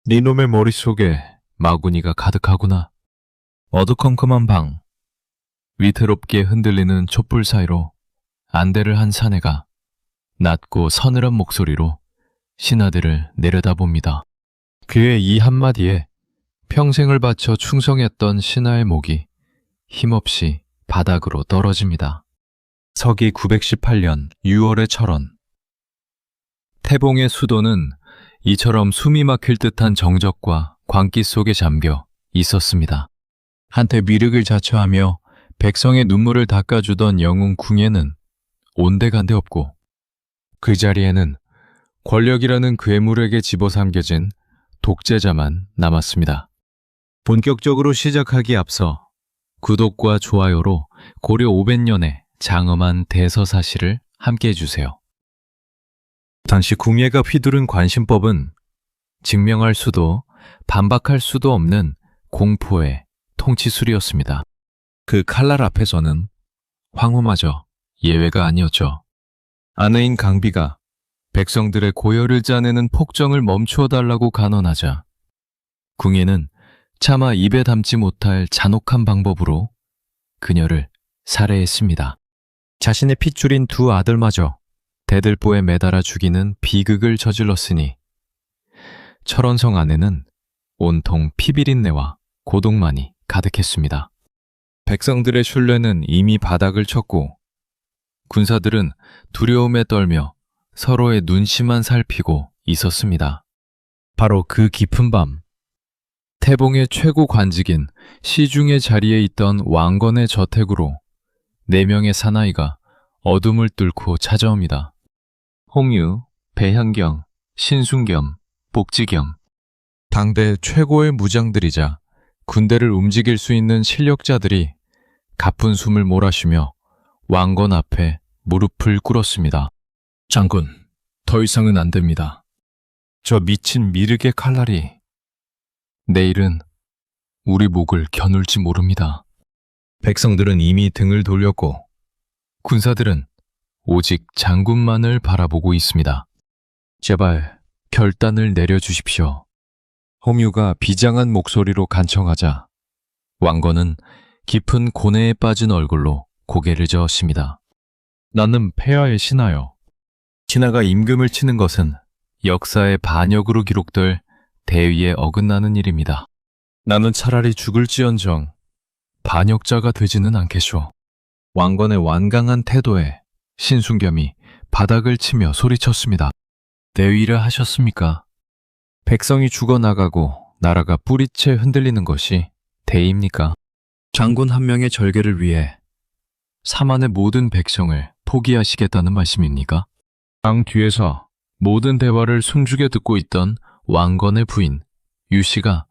니놈의 머릿속에 마구니가 가득하구나. 어두컴컴한 방, 위태롭게 흔들리는 촛불 사이로 안대를 한 사내가 낮고 서늘한 목소리로 신하들을 내려다봅니다. 그의 이 한마디에 평생을 바쳐 충성했던 신하의 목이 힘없이 바닥으로 떨어집니다. 서기 918년 6월의 철원. 태봉의 수도는 이처럼 숨이 막힐 듯한 정적과 광기 속에 잠겨 있었습니다. 한때 미륵을 자처하며 백성의 눈물을 닦아주던 영웅 궁예는 온데간데 없고, 그 자리에는 권력이라는 괴물에게 집어삼겨진 독재자만 남았습니다. 본격적으로 시작하기에 앞서 구독과 좋아요로 고려 500년의 장엄한 대서사실을 함께 해주세요. 당시 궁예가 휘두른 관심법은 증명할 수도 반박할 수도 없는 공포의 통치술이었습니다. 그 칼날 앞에서는 황후마저 예외가 아니었죠. 아내인 강비가 백성들의 고열을 짜내는 폭정을 멈추어 달라고 간언하자 궁예는 차마 입에 담지 못할 잔혹한 방법으로 그녀를 살해했습니다. 자신의 핏줄인 두 아들마저 대들보에 매달아 죽이는 비극을 저질렀으니 철원성 안에는 온통 피비린내와 고독만이 가득했습니다. 백성들의 신뢰는 이미 바닥을 쳤고 군사들은 두려움에 떨며 서로의 눈치만 살피고 있었습니다. 바로 그 깊은 밤, 태봉의 최고 관직인 시중의 자리에 있던 왕건의 저택으로 4명의 사나이가 어둠을 뚫고 찾아옵니다. 홍유, 배현경, 신순겸, 복지겸. 당대 최고의 무장들이자 군대를 움직일 수 있는 실력자들이 가쁜 숨을 몰아쉬며 왕건 앞에 무릎을 꿇었습니다. 장군, 더 이상은 안 됩니다. 저 미친 미륵의 칼날이 내일은 우리 목을 겨눌지 모릅니다. 백성들은 이미 등을 돌렸고 군사들은 오직 장군만을 바라보고 있습니다. 제발 결단을 내려주십시오. 홍유가 비장한 목소리로 간청하자 왕건은 깊은 고뇌에 빠진 얼굴로 고개를 저었습니다. 나는 폐하의 신하여. 신하가 임금을 치는 것은 역사의 반역으로 기록될 대의에 어긋나는 일입니다. 나는 차라리 죽을지언정 반역자가 되지는 않겠쇼. 왕건의 완강한 태도에 신순겸이 바닥을 치며 소리쳤습니다. 대위를 하셨습니까? 백성이 죽어나가고 나라가 뿌리채 흔들리는 것이 대의입니까? 장군 한 명의 절개를 위해 사만의 모든 백성을 포기하시겠다는 말씀입니까? 방 뒤에서 모든 대화를 숨죽여 듣고 있던 왕건의 부인 유씨가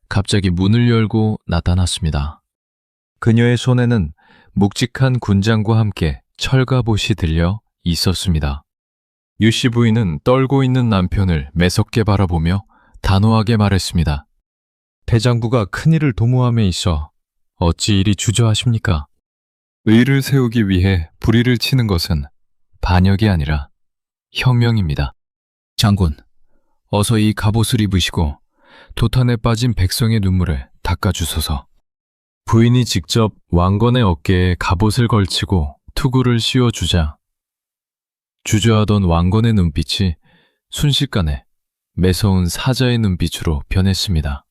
갑자기 문을 열고 나타났습니다. 그녀의 손에는 묵직한 군장과 함께 철갑옷이 들려 있었습니다. 유씨 부인은 떨고 있는 남편을 매섭게 바라보며 단호하게 말했습니다. 대장부가 큰일을 도모함에 있어 어찌 이리 주저하십니까? 의를 세우기 위해 불의를 치는 것은 반역이 아니라 혁명입니다. 장군, 어서 이 갑옷을 입으시고 도탄에 빠진 백성의 눈물을 닦아주소서. 부인이 직접 왕건의 어깨에 갑옷을 걸치고 투구를 씌워주자 주저하던 왕건의 눈빛이 순식간에 매서운 사자의 눈빛으로 변했습니다.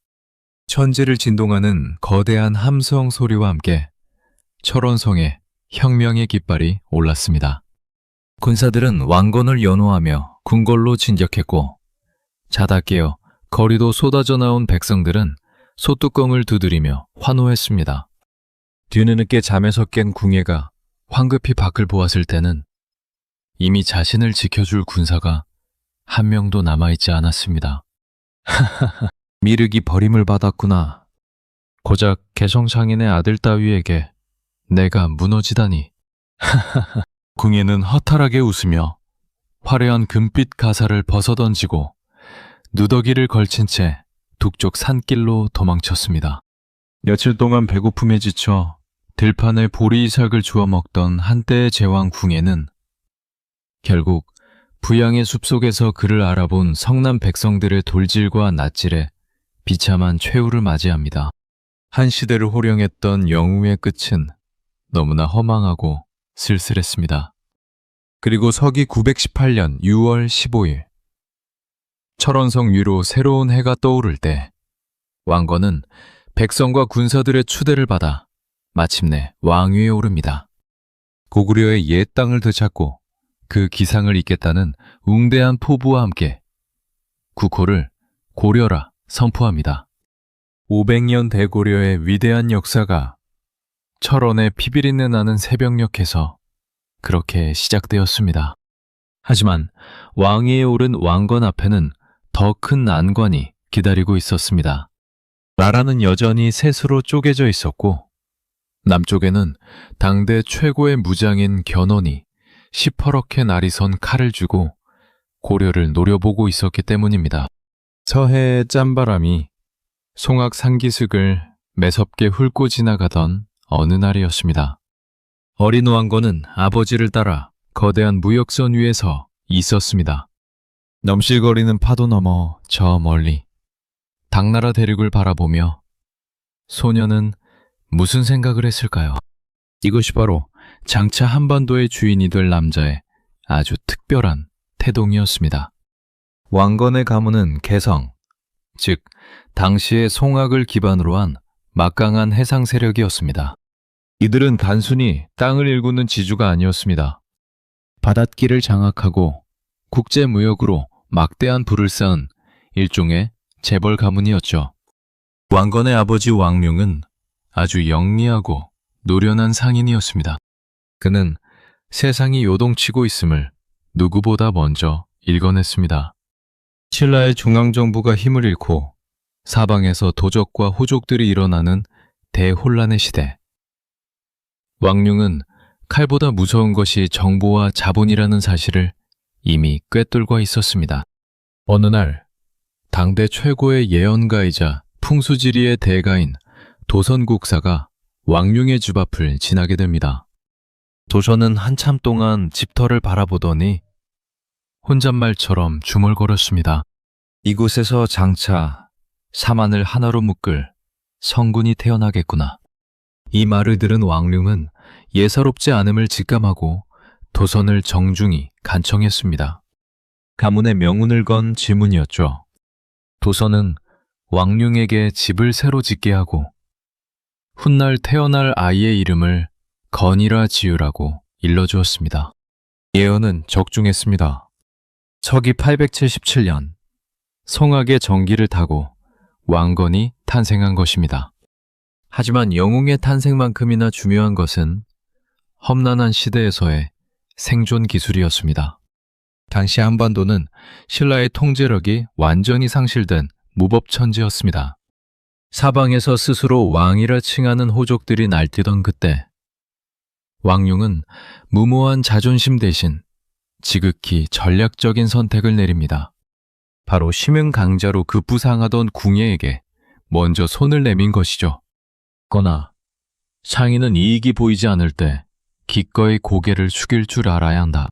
천지를 진동하는 거대한 함성 소리와 함께 철원성에 혁명의 깃발이 올랐습니다. 군사들은 왕건을 연호하며 궁궐로 진격했고 자다 깨어 거리도 쏟아져 나온 백성들은 소뚜껑을 두드리며 환호했습니다. 뒤늦게 잠에서 깬 궁예가 황급히 밖을 보았을 때는 이미 자신을 지켜줄 군사가 한 명도 남아있지 않았습니다. 미륵이 버림을 받았구나. 고작 개성상인의 아들 따위에게 내가 무너지다니. 궁예는 허탈하게 웃으며 화려한 금빛 가사를 벗어던지고 누더기를 걸친 채 북쪽 산길로 도망쳤습니다. 며칠 동안 배고픔에 지쳐 들판에 보리이삭을 주워 먹던 한때의 제왕 궁예는 결국 부양의 숲속에서 그를 알아본 성남 백성들의 돌질과 낯질에 비참한 최후를 맞이합니다. 한 시대를 호령했던 영웅의 끝은 너무나 허망하고 쓸쓸했습니다. 그리고 서기 918년 6월 15일, 철원성 위로 새로운 해가 떠오를 때 왕건은 백성과 군사들의 추대를 받아 마침내 왕위에 오릅니다. 고구려의 옛 땅을 되찾고 그 기상을 잇겠다는 웅대한 포부와 함께 국호를 고려라 선포합니다. 500년 대고려의 위대한 역사가 철원의 피비린내 나는 새벽녘에서 그렇게 시작되었습니다. 하지만 왕위에 오른 왕건 앞에는 더 큰 난관이 기다리고 있었습니다. 나라는 여전히 셋으로 쪼개져 있었고 남쪽에는 당대 최고의 무장인 견훤이 시퍼렇게 날이 선 칼을 쥐고 고려를 노려보고 있었기 때문입니다. 서해의 짠바람이 송악 산기슭을 매섭게 훑고 지나가던 어느 날이었습니다. 어린 왕건은 아버지를 따라 거대한 무역선 위에서 있었습니다. 넘실거리는 파도 너머 저 멀리 당나라 대륙을 바라보며 소녀는 무슨 생각을 했을까요? 이것이 바로 장차 한반도의 주인이 될 남자의 아주 특별한 태동이었습니다. 왕건의 가문은 개성, 즉 당시의 송악을 기반으로 한 막강한 해상 세력이었습니다. 이들은 단순히 땅을 일구는 지주가 아니었습니다. 바닷길을 장악하고 국제무역으로 막대한 부를 쌓은 일종의 재벌 가문이었죠. 왕건의 아버지 왕룡은 아주 영리하고 노련한 상인이었습니다. 그는 세상이 요동치고 있음을 누구보다 먼저 읽어냈습니다. 신라의 중앙정부가 힘을 잃고 사방에서 도적과 호족들이 일어나는 대혼란의 시대. 왕룡은 칼보다 무서운 것이 정보와 자본이라는 사실을 이미 꿰뚫고 있었습니다. 어느 날 당대 최고의 예언가이자 풍수지리의 대가인 도선국사가 왕룡의 집 앞을 지나게 됩니다. 도선은 한참 동안 집터를 바라보더니 혼잣말처럼 중얼거렸습니다. 이곳에서 장차 사만을 하나로 묶을 성군이 태어나겠구나. 이 말을 들은 왕룡은 예사롭지 않음을 직감하고 도선을 정중히 간청했습니다. 가문의 명운을 건 질문이었죠. 도선은 왕룡에게 집을 새로 짓게 하고 훗날 태어날 아이의 이름을 건이라 지으라고 일러주었습니다. 예언은 적중했습니다. 서기 877년 송악의 정기를 타고 왕건이 탄생한 것입니다. 하지만 영웅의 탄생만큼이나 중요한 것은 험난한 시대에서의 생존 기술이었습니다. 당시 한반도는 신라의 통제력이 완전히 상실된 무법천지였습니다. 사방에서 스스로 왕이라 칭하는 호족들이 날뛰던 그때 왕룡은 무모한 자존심 대신 지극히 전략적인 선택을 내립니다. 바로 심흥강자로 급부상하던 궁예에게 먼저 손을 내민 것이죠. 거나 상인은 이익이 보이지 않을 때 기꺼이 고개를 숙일 줄 알아야 한다.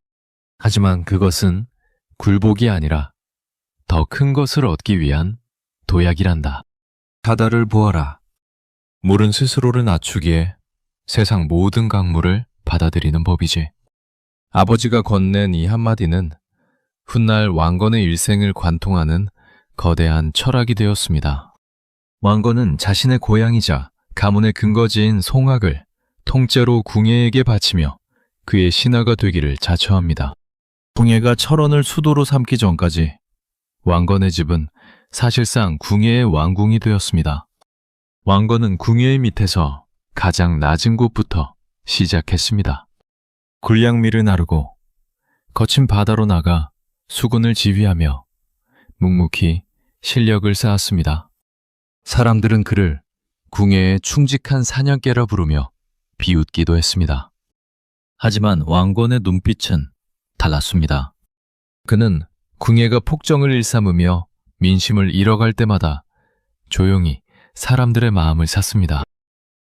하지만 그것은 굴복이 아니라 더 큰 것을 얻기 위한 도약이란다. 바다를 보아라. 물은 스스로를 낮추기에 세상 모든 강물을 받아들이는 법이지. 아버지가 건넨 이 한마디는 훗날 왕건의 일생을 관통하는 거대한 철학이 되었습니다. 왕건은 자신의 고향이자 가문의 근거지인 송악을 통째로 궁예에게 바치며 그의 신하가 되기를 자처합니다. 궁예가 철원을 수도로 삼기 전까지 왕건의 집은 사실상 궁예의 왕궁이 되었습니다. 왕건은 궁예의 밑에서 가장 낮은 곳부터 시작했습니다. 굴량미를 나르고 거친 바다로 나가 수군을 지휘하며 묵묵히 실력을 쌓았습니다. 사람들은 그를 궁예의 충직한 사냥개라 부르며 비웃기도 했습니다. 하지만 왕건의 눈빛은 달랐습니다. 그는 궁예가 폭정을 일삼으며 민심을 잃어갈 때마다 조용히 사람들의 마음을 샀습니다.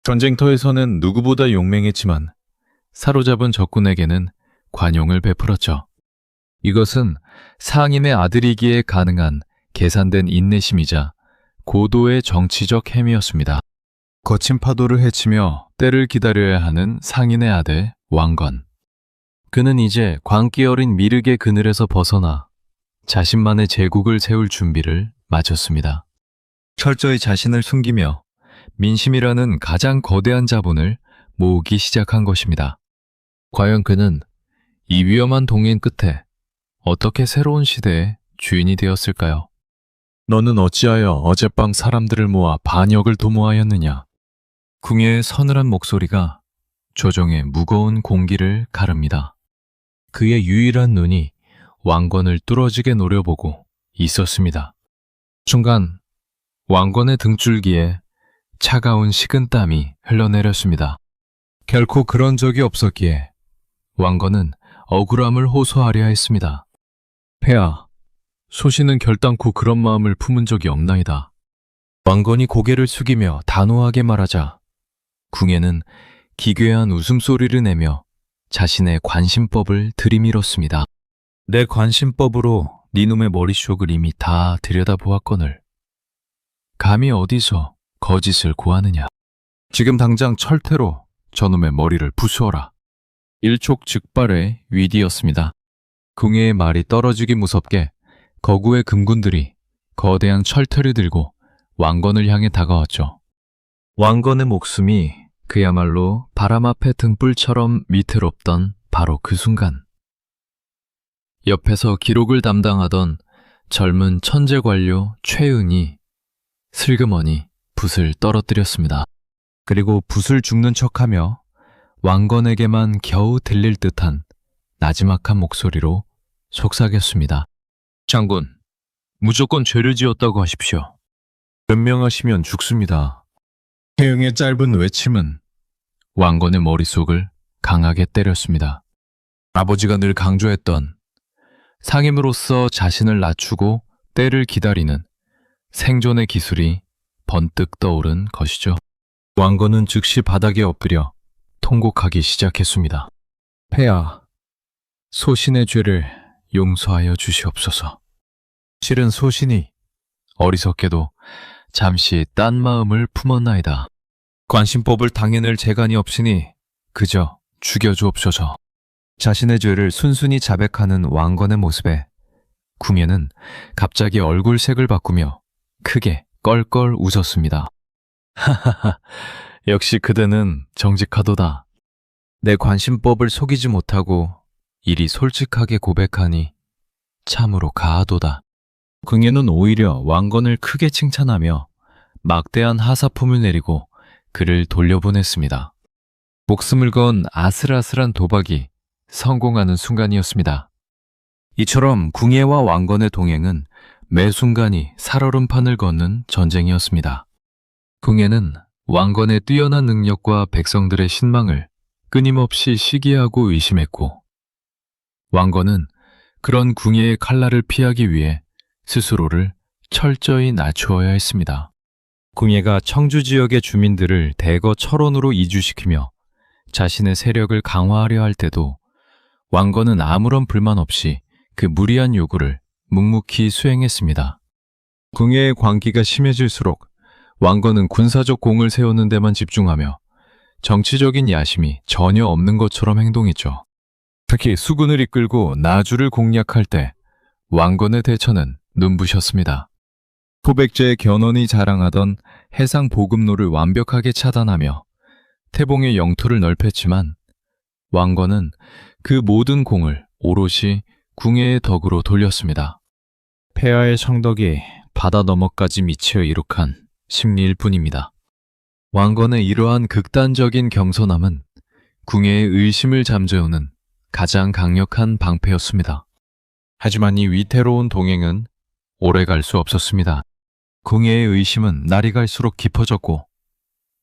전쟁터에서는 누구보다 용맹했지만 사로잡은 적군에게는 관용을 베풀었죠. 이것은 상인의 아들이기에 가능한 계산된 인내심이자 고도의 정치적 행위였습니다. 거친 파도를 헤치며 때를 기다려야 하는 상인의 아들 왕건. 그는 이제 광기 어린 미륵의 그늘에서 벗어나 자신만의 제국을 세울 준비를 마쳤습니다. 철저히 자신을 숨기며 민심이라는 가장 거대한 자본을 모으기 시작한 것입니다. 과연 그는 이 위험한 동행 끝에 어떻게 새로운 시대의 주인이 되었을까요? 너는 어찌하여 어젯밤 사람들을 모아 반역을 도모하였느냐? 궁예의 서늘한 목소리가 조정의 무거운 공기를 가릅니다. 그의 유일한 눈이 왕건을 뚫어지게 노려보고 있었습니다. 순간 왕건의 등줄기에 차가운 식은땀이 흘러내렸습니다. 결코 그런 적이 없었기에 왕건은 억울함을 호소하려 했습니다. 폐하, 소신은 결단코 그런 마음을 품은 적이 없나이다. 왕건이 고개를 숙이며 단호하게 말하자 궁예는 기괴한 웃음소리를 내며 자신의 관심법을 들이밀었습니다. 내 관심법으로 네 놈의 머릿속을 이미 다 들여다보았거늘. 감히 어디서 거짓을 고하느냐. 지금 당장 철퇴로 저놈의 머리를 부수어라. 일촉즉발의 위기였습니다. 궁예의 말이 떨어지기 무섭게 거구의 금군들이 거대한 철퇴를 들고 왕건을 향해 다가왔죠. 왕건의 목숨이 그야말로 바람 앞의 등불처럼 위태롭던 바로 그 순간, 옆에서 기록을 담당하던 젊은 천재 관료 최은이 슬그머니 붓을 떨어뜨렸습니다. 그리고 붓을 죽는 척하며 왕건에게만 겨우 들릴 듯한 나지막한 목소리로 속삭였습니다. 장군, 무조건 죄를 지었다고 하십시오. 변명하시면 죽습니다. 태응의 짧은 외침은 왕건의 머릿속을 강하게 때렸습니다. 아버지가 늘 강조했던 상임으로서 자신을 낮추고 때를 기다리는 생존의 기술이 번뜩 떠오른 것이죠. 왕건은 즉시 바닥에 엎드려 통곡하기 시작했습니다. 폐하, 소신의 죄를 용서하여 주시옵소서. 실은 소신이 어리석게도 잠시 딴 마음을 품었나이다. 관심법을 당해낼 재간이 없으니 그저 죽여주옵소서. 자신의 죄를 순순히 자백하는 왕건의 모습에 궁예는 갑자기 얼굴색을 바꾸며 크게 껄껄 웃었습니다. 하하하, 역시 그대는 정직하도다. 내 관심법을 속이지 못하고 이리 솔직하게 고백하니 참으로 가하도다. 궁예는 오히려 왕건을 크게 칭찬하며 막대한 하사품을 내리고 그를 돌려보냈습니다. 목숨을 건 아슬아슬한 도박이 성공하는 순간이었습니다. 이처럼 궁예와 왕건의 동행은 매 순간이 살얼음판을 걷는 전쟁이었습니다. 궁예는 왕건의 뛰어난 능력과 백성들의 신망을 끊임없이 시기하고 의심했고, 왕건은 그런 궁예의 칼날을 피하기 위해 스스로를 철저히 낮추어야 했습니다. 궁예가 청주 지역의 주민들을 대거 철원으로 이주시키며 자신의 세력을 강화하려 할 때도 왕건은 아무런 불만 없이 그 무리한 요구를 묵묵히 수행했습니다. 궁예의 광기가 심해질수록 왕건은 군사적 공을 세우는 데만 집중하며 정치적인 야심이 전혀 없는 것처럼 행동했죠. 특히 수군을 이끌고 나주를 공략할 때 왕건의 대처는 눈부셨습니다. 토백제의 견훤이 자랑하던 해상 보급로를 완벽하게 차단하며 태봉의 영토를 넓혔지만 왕건은 그 모든 공을 오롯이 궁예의 덕으로 돌렸습니다. 폐하의 성덕이 바다 너머까지 미치어 이룩한 심리일 뿐입니다. 왕건의 이러한 극단적인 경선함은 궁예의 의심을 잠재우는 가장 강력한 방패였습니다. 하지만 이 위태로운 동행은 오래 갈 수 없었습니다. 궁예의 의심은 날이 갈수록 깊어졌고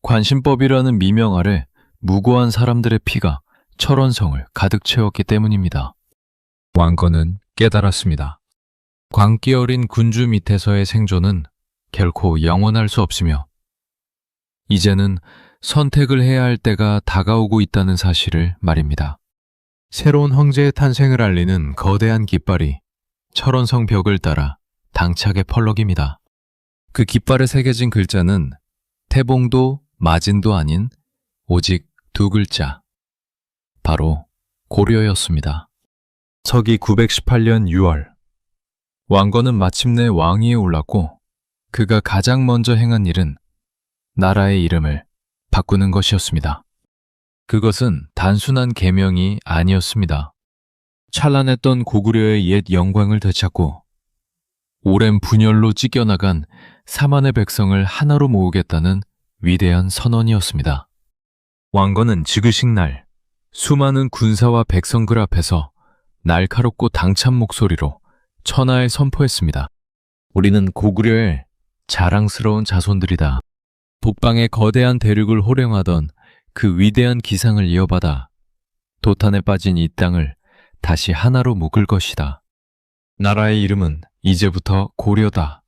관심법이라는 미명 아래 무고한 사람들의 피가 철원성을 가득 채웠기 때문입니다. 왕건은 깨달았습니다. 광기 어린 군주 밑에서의 생존은 결코 영원할 수 없으며 이제는 선택을 해야 할 때가 다가오고 있다는 사실을 말입니다. 새로운 황제의 탄생을 알리는 거대한 깃발이 철원성 벽을 따라 당차게 펄럭입니다. 그 깃발에 새겨진 글자는 태봉도 마진도 아닌 오직 두 글자, 바로 고려였습니다. 서기 918년 6월, 왕건은 마침내 왕위에 올랐고 그가 가장 먼저 행한 일은 나라의 이름을 바꾸는 것이었습니다. 그것은 단순한 계명이 아니었습니다. 찬란했던 고구려의 옛 영광을 되찾고 오랜 분열로 찢겨나간 4만의 백성을 하나로 모으겠다는 위대한 선언이었습니다. 왕건은 지그식 날 수많은 군사와 백성들 앞에서 날카롭고 당찬 목소리로 천하에 선포했습니다. 우리는 고구려의 자랑스러운 자손들이다. 북방의 거대한 대륙을 호령하던 그 위대한 기상을 이어받아 도탄에 빠진 이 땅을 다시 하나로 묶을 것이다. 나라의 이름은 이제부터 고려다.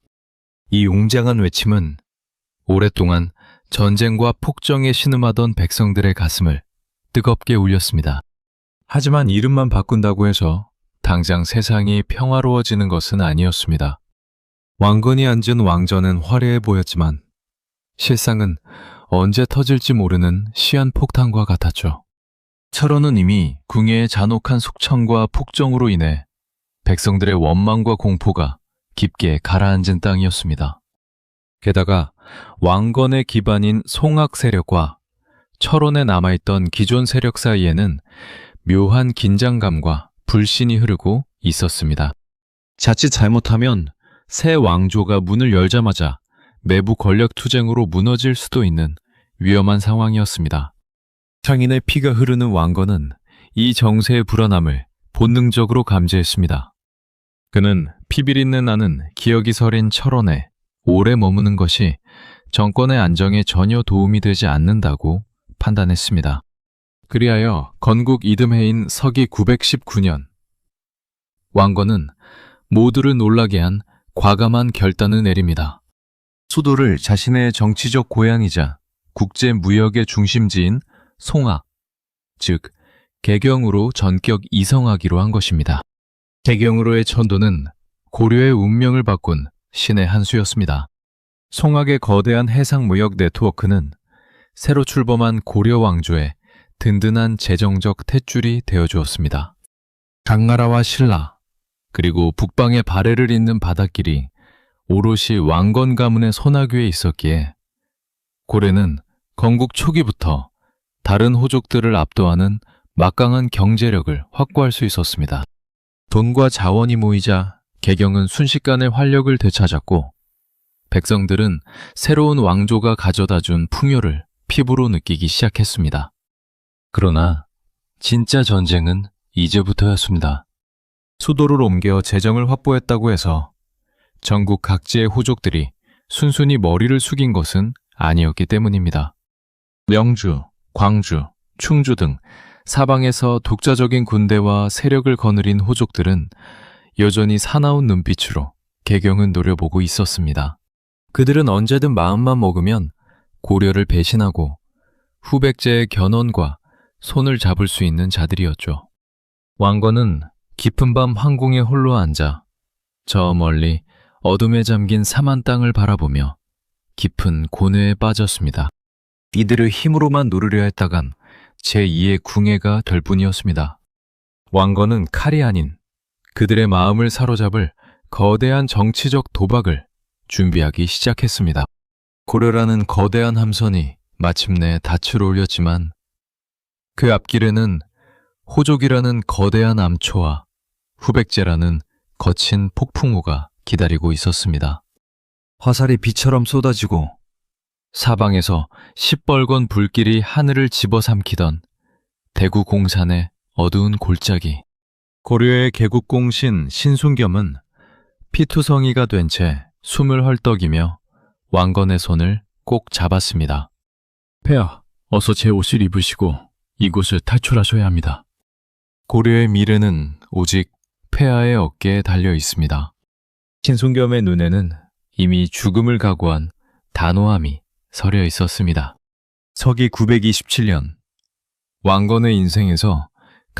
이 웅장한 외침은 오랫동안 전쟁과 폭정에 신음하던 백성들의 가슴을 뜨겁게 울렸습니다. 하지만 이름만 바꾼다고 해서 당장 세상이 평화로워지는 것은 아니었습니다. 왕건이 앉은 왕전은 화려해 보였지만 실상은 언제 터질지 모르는 시한폭탄과 같았죠. 철원은 이미 궁예의 잔혹한 숙청과 폭정으로 인해 백성들의 원망과 공포가 깊게 가라앉은 땅이었습니다. 게다가 왕건의 기반인 송악 세력과 철원에 남아있던 기존 세력 사이에는 묘한 긴장감과 불신이 흐르고 있었습니다. 자칫 잘못하면 새 왕조가 문을 열자마자 내부 권력 투쟁으로 무너질 수도 있는 위험한 상황이었습니다. 창인의 피가 흐르는 왕건은 이 정세의 불안함을 본능적으로 감지했습니다. 그는 피비린내 나는 기억이 서린 철원에 오래 머무는 것이 정권의 안정에 전혀 도움이 되지 않는다고 판단했습니다. 그리하여 건국 이듬해인 서기 919년, 왕건은 모두를 놀라게 한 과감한 결단을 내립니다. 수도를 자신의 정치적 고향이자 국제 무역의 중심지인 송악, 즉 개경으로 전격 이성하기로 한 것입니다. 개경으로의 천도는 고려의 운명을 바꾼 신의 한 수였습니다. 송악의 거대한 해상 무역 네트워크는 새로 출범한 고려 왕조의 든든한 재정적 탯줄이 되어주었습니다. 당나라와 신라, 그리고 북방의 발해를 잇는 바닷길이 오롯이 왕건 가문의 손아귀에 있었기에 고려는 건국 초기부터 다른 호족들을 압도하는 막강한 경제력을 확보할 수 있었습니다. 돈과 자원이 모이자 개경은 순식간에 활력을 되찾았고 백성들은 새로운 왕조가 가져다준 풍요를 피부로 느끼기 시작했습니다. 그러나 진짜 전쟁은 이제부터였습니다. 수도를 옮겨 재정을 확보했다고 해서 전국 각지의 호족들이 순순히 머리를 숙인 것은 아니었기 때문입니다. 명주, 광주, 충주 등 사방에서 독자적인 군대와 세력을 거느린 호족들은 여전히 사나운 눈빛으로 개경을 노려보고 있었습니다. 그들은 언제든 마음만 먹으면 고려를 배신하고 후백제의 견훤과 손을 잡을 수 있는 자들이었죠. 왕건은 깊은 밤 황궁에 홀로 앉아 저 멀리 어둠에 잠긴 사만 땅을 바라보며 깊은 고뇌에 빠졌습니다. 이들을 힘으로만 누르려 했다간 제2의 궁예가 될 뿐이었습니다. 왕건은 칼이 아닌 그들의 마음을 사로잡을 거대한 정치적 도박을 준비하기 시작했습니다. 고려라는 거대한 함선이 마침내 닻을 올렸지만 그 앞길에는 호족이라는 거대한 암초와 후백제라는 거친 폭풍우가 기다리고 있었습니다. 화살이 비처럼 쏟아지고 사방에서 시뻘건 불길이 하늘을 집어삼키던 대구 공산의 어두운 골짜기. 고려의 개국공신 신순겸은 피투성이가 된 채 숨을 헐떡이며 왕건의 손을 꼭 잡았습니다. 폐하, 어서 제 옷을 입으시고 이곳을 탈출하셔야 합니다. 고려의 미래는 오직 폐하의 어깨에 달려 있습니다. 신순겸의 눈에는 이미 죽음을 각오한 단호함이 서려 있었습니다. 서기 927년, 왕건의 인생에서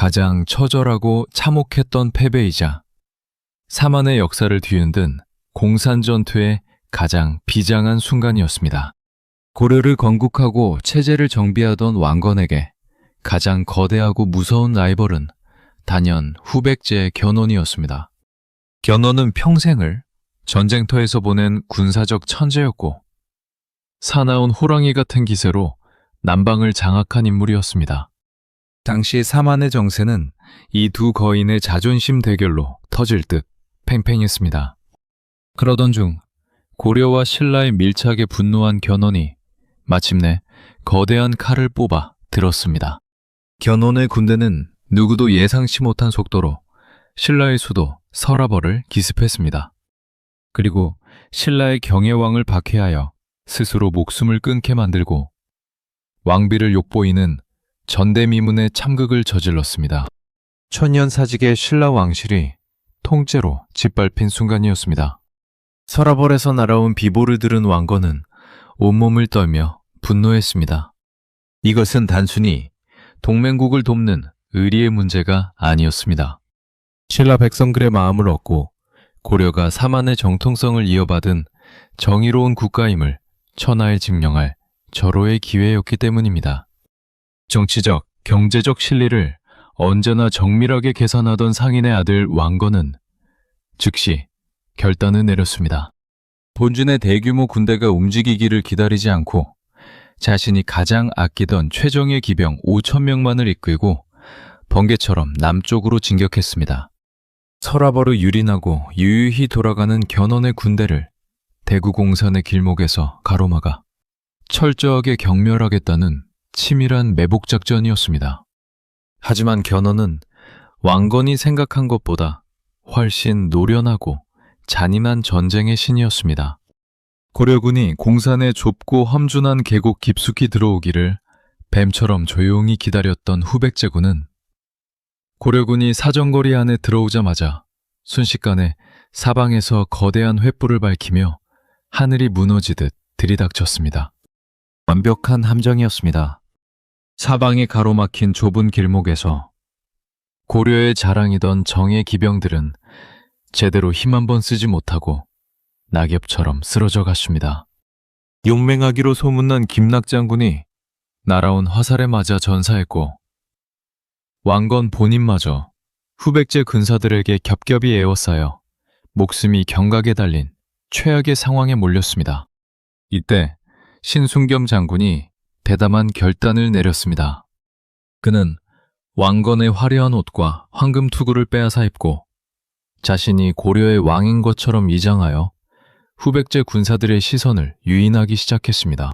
가장 처절하고 참혹했던 패배이자 사만의 역사를 뒤흔든 공산 전투의 가장 비장한 순간이었습니다. 고려를 건국하고 체제를 정비하던 왕건에게 가장 거대하고 무서운 라이벌은 단연 후백제의 견훤이었습니다. 견훤은 평생을 전쟁터에서 보낸 군사적 천재였고 사나운 호랑이 같은 기세로 남방을 장악한 인물이었습니다. 당시 사만의 정세는 이 두 거인의 자존심 대결로 터질 듯 팽팽했습니다. 그러던 중 고려와 신라의 밀착에 분노한 견훤이 마침내 거대한 칼을 뽑아 들었습니다. 견훤의 군대는 누구도 예상치 못한 속도로 신라의 수도 서라벌을 기습했습니다. 그리고 신라의 경혜왕을 박해하여 스스로 목숨을 끊게 만들고 왕비를 욕보이는 전대미문의 참극을 저질렀습니다. 천년사직의 신라 왕실이 통째로 짓밟힌 순간이었습니다. 서라벌에서 날아온 비보를 들은 왕건은 온몸을 떨며 분노했습니다. 이것은 단순히 동맹국을 돕는 의리의 문제가 아니었습니다. 신라 백성들의 마음을 얻고 고려가 사만의 정통성을 이어받은 정의로운 국가임을 천하에 증명할 절호의 기회였기 때문입니다. 정치적, 경제적 실리를 언제나 정밀하게 계산하던 상인의 아들 왕건은 즉시 결단을 내렸습니다. 본진의 대규모 군대가 움직이기를 기다리지 않고 자신이 가장 아끼던 최정예 기병 5,000명만을 이끌고 번개처럼 남쪽으로 진격했습니다. 서라벌을 유린하고 유유히 돌아가는 견훤의 군대를 대구공산의 길목에서 가로막아 철저하게 경멸하겠다는 치밀한 매복작전이었습니다. 하지만 견훤은 왕건이 생각한 것보다 훨씬 노련하고 잔인한 전쟁의 신이었습니다. 고려군이 공산의 좁고 험준한 계곡 깊숙이 들어오기를 뱀처럼 조용히 기다렸던 후백제군은 고려군이 사정거리 안에 들어오자마자 순식간에 사방에서 거대한 횃불을 밝히며 하늘이 무너지듯 들이닥쳤습니다. 완벽한 함정이었습니다. 사방이 가로막힌 좁은 길목에서 고려의 자랑이던 정예 기병들은 제대로 힘 한 번 쓰지 못하고 낙엽처럼 쓰러져 갔습니다. 용맹하기로 소문난 김낙 장군이 날아온 화살에 맞아 전사했고 왕건 본인마저 후백제 군사들에게 겹겹이 에워싸여 목숨이 경각에 달린 최악의 상황에 몰렸습니다. 이때 신순겸 장군이 대담한 결단을 내렸습니다. 그는 왕건의 화려한 옷과 황금 투구를 빼앗아 입고 자신이 고려의 왕인 것처럼 위장하여 후백제 군사들의 시선을 유인하기 시작했습니다.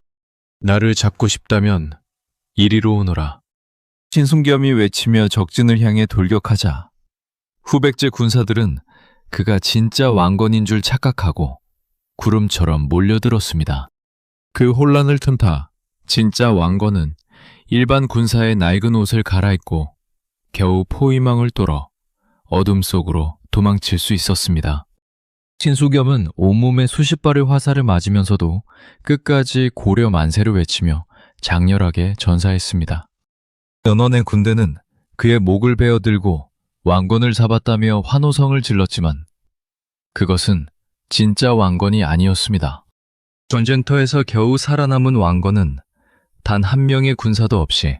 나를 잡고 싶다면 이리로 오너라. 신순겸이 외치며 적진을 향해 돌격하자 후백제 군사들은 그가 진짜 왕건인 줄 착각하고 구름처럼 몰려들었습니다. 그 혼란을 틈타 진짜 왕건은 일반 군사의 낡은 옷을 갈아입고 겨우 포위망을 뚫어 어둠 속으로 도망칠 수 있었습니다. 신수겸은 온몸에 수십 발의 화살을 맞으면서도 끝까지 고려 만세를 외치며 장렬하게 전사했습니다. 견훤의 군대는 그의 목을 베어들고 왕건을 잡았다며 환호성을 질렀지만 그것은 진짜 왕건이 아니었습니다. 전쟁터에서 겨우 살아남은 왕건은 단 한 명의 군사도 없이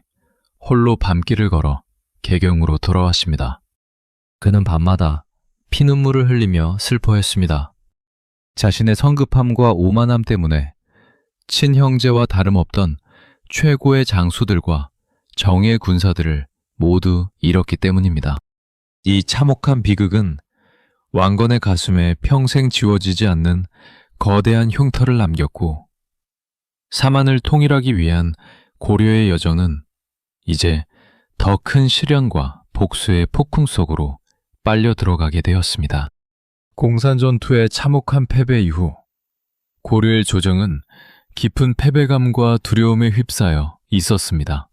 홀로 밤길을 걸어 개경으로 돌아왔습니다. 그는 밤마다 피눈물을 흘리며 슬퍼했습니다. 자신의 성급함과 오만함 때문에 친형제와 다름없던 최고의 장수들과 정예 군사들을 모두 잃었기 때문입니다. 이 참혹한 비극은 왕건의 가슴에 평생 지워지지 않는 거대한 흉터를 남겼고 사만을 통일하기 위한 고려의 여정은 이제 더 큰 시련과 복수의 폭풍 속으로 빨려 들어가게 되었습니다. 공산전투의 참혹한 패배 이후 고려의 조정은 깊은 패배감과 두려움에 휩싸여 있었습니다.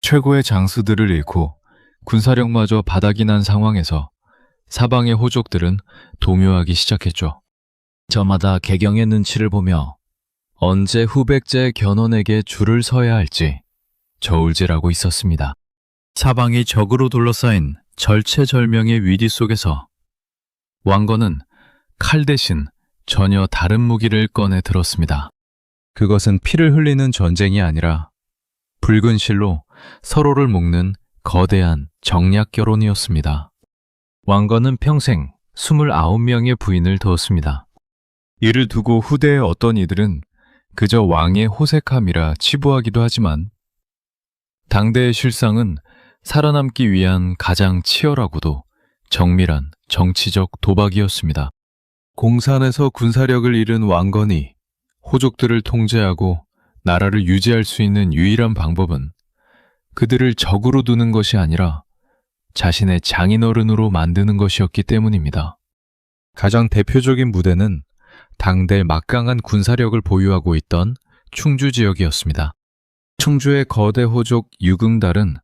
최고의 장수들을 잃고 군사력마저 바닥이 난 상황에서 사방의 호족들은 동요하기 시작했죠. 저마다 개경의 눈치를 보며 언제 후백제 견훤에게 줄을 서야 할지 저울질하고 있었습니다. 사방이 적으로 둘러싸인 절체절명의 위기 속에서 왕건은 칼 대신 전혀 다른 무기를 꺼내 들었습니다. 그것은 피를 흘리는 전쟁이 아니라 붉은 실로 서로를 묶는 거대한 정략 결혼이었습니다. 왕건은 평생 29명의 부인을 두었습니다. 이를 두고 후대의 어떤 이들은 그저 왕의 호색함이라 치부하기도 하지만 당대의 실상은 살아남기 위한 가장 치열하고도 정밀한 정치적 도박이었습니다. 공산에서 군사력을 잃은 왕건이 호족들을 통제하고 나라를 유지할 수 있는 유일한 방법은 그들을 적으로 두는 것이 아니라 자신의 장인어른으로 만드는 것이었기 때문입니다. 가장 대표적인 무대는 당대 막강한 군사력을 보유하고 있던 충주 지역이었습니다. 충주의 거대 호족 유긍달은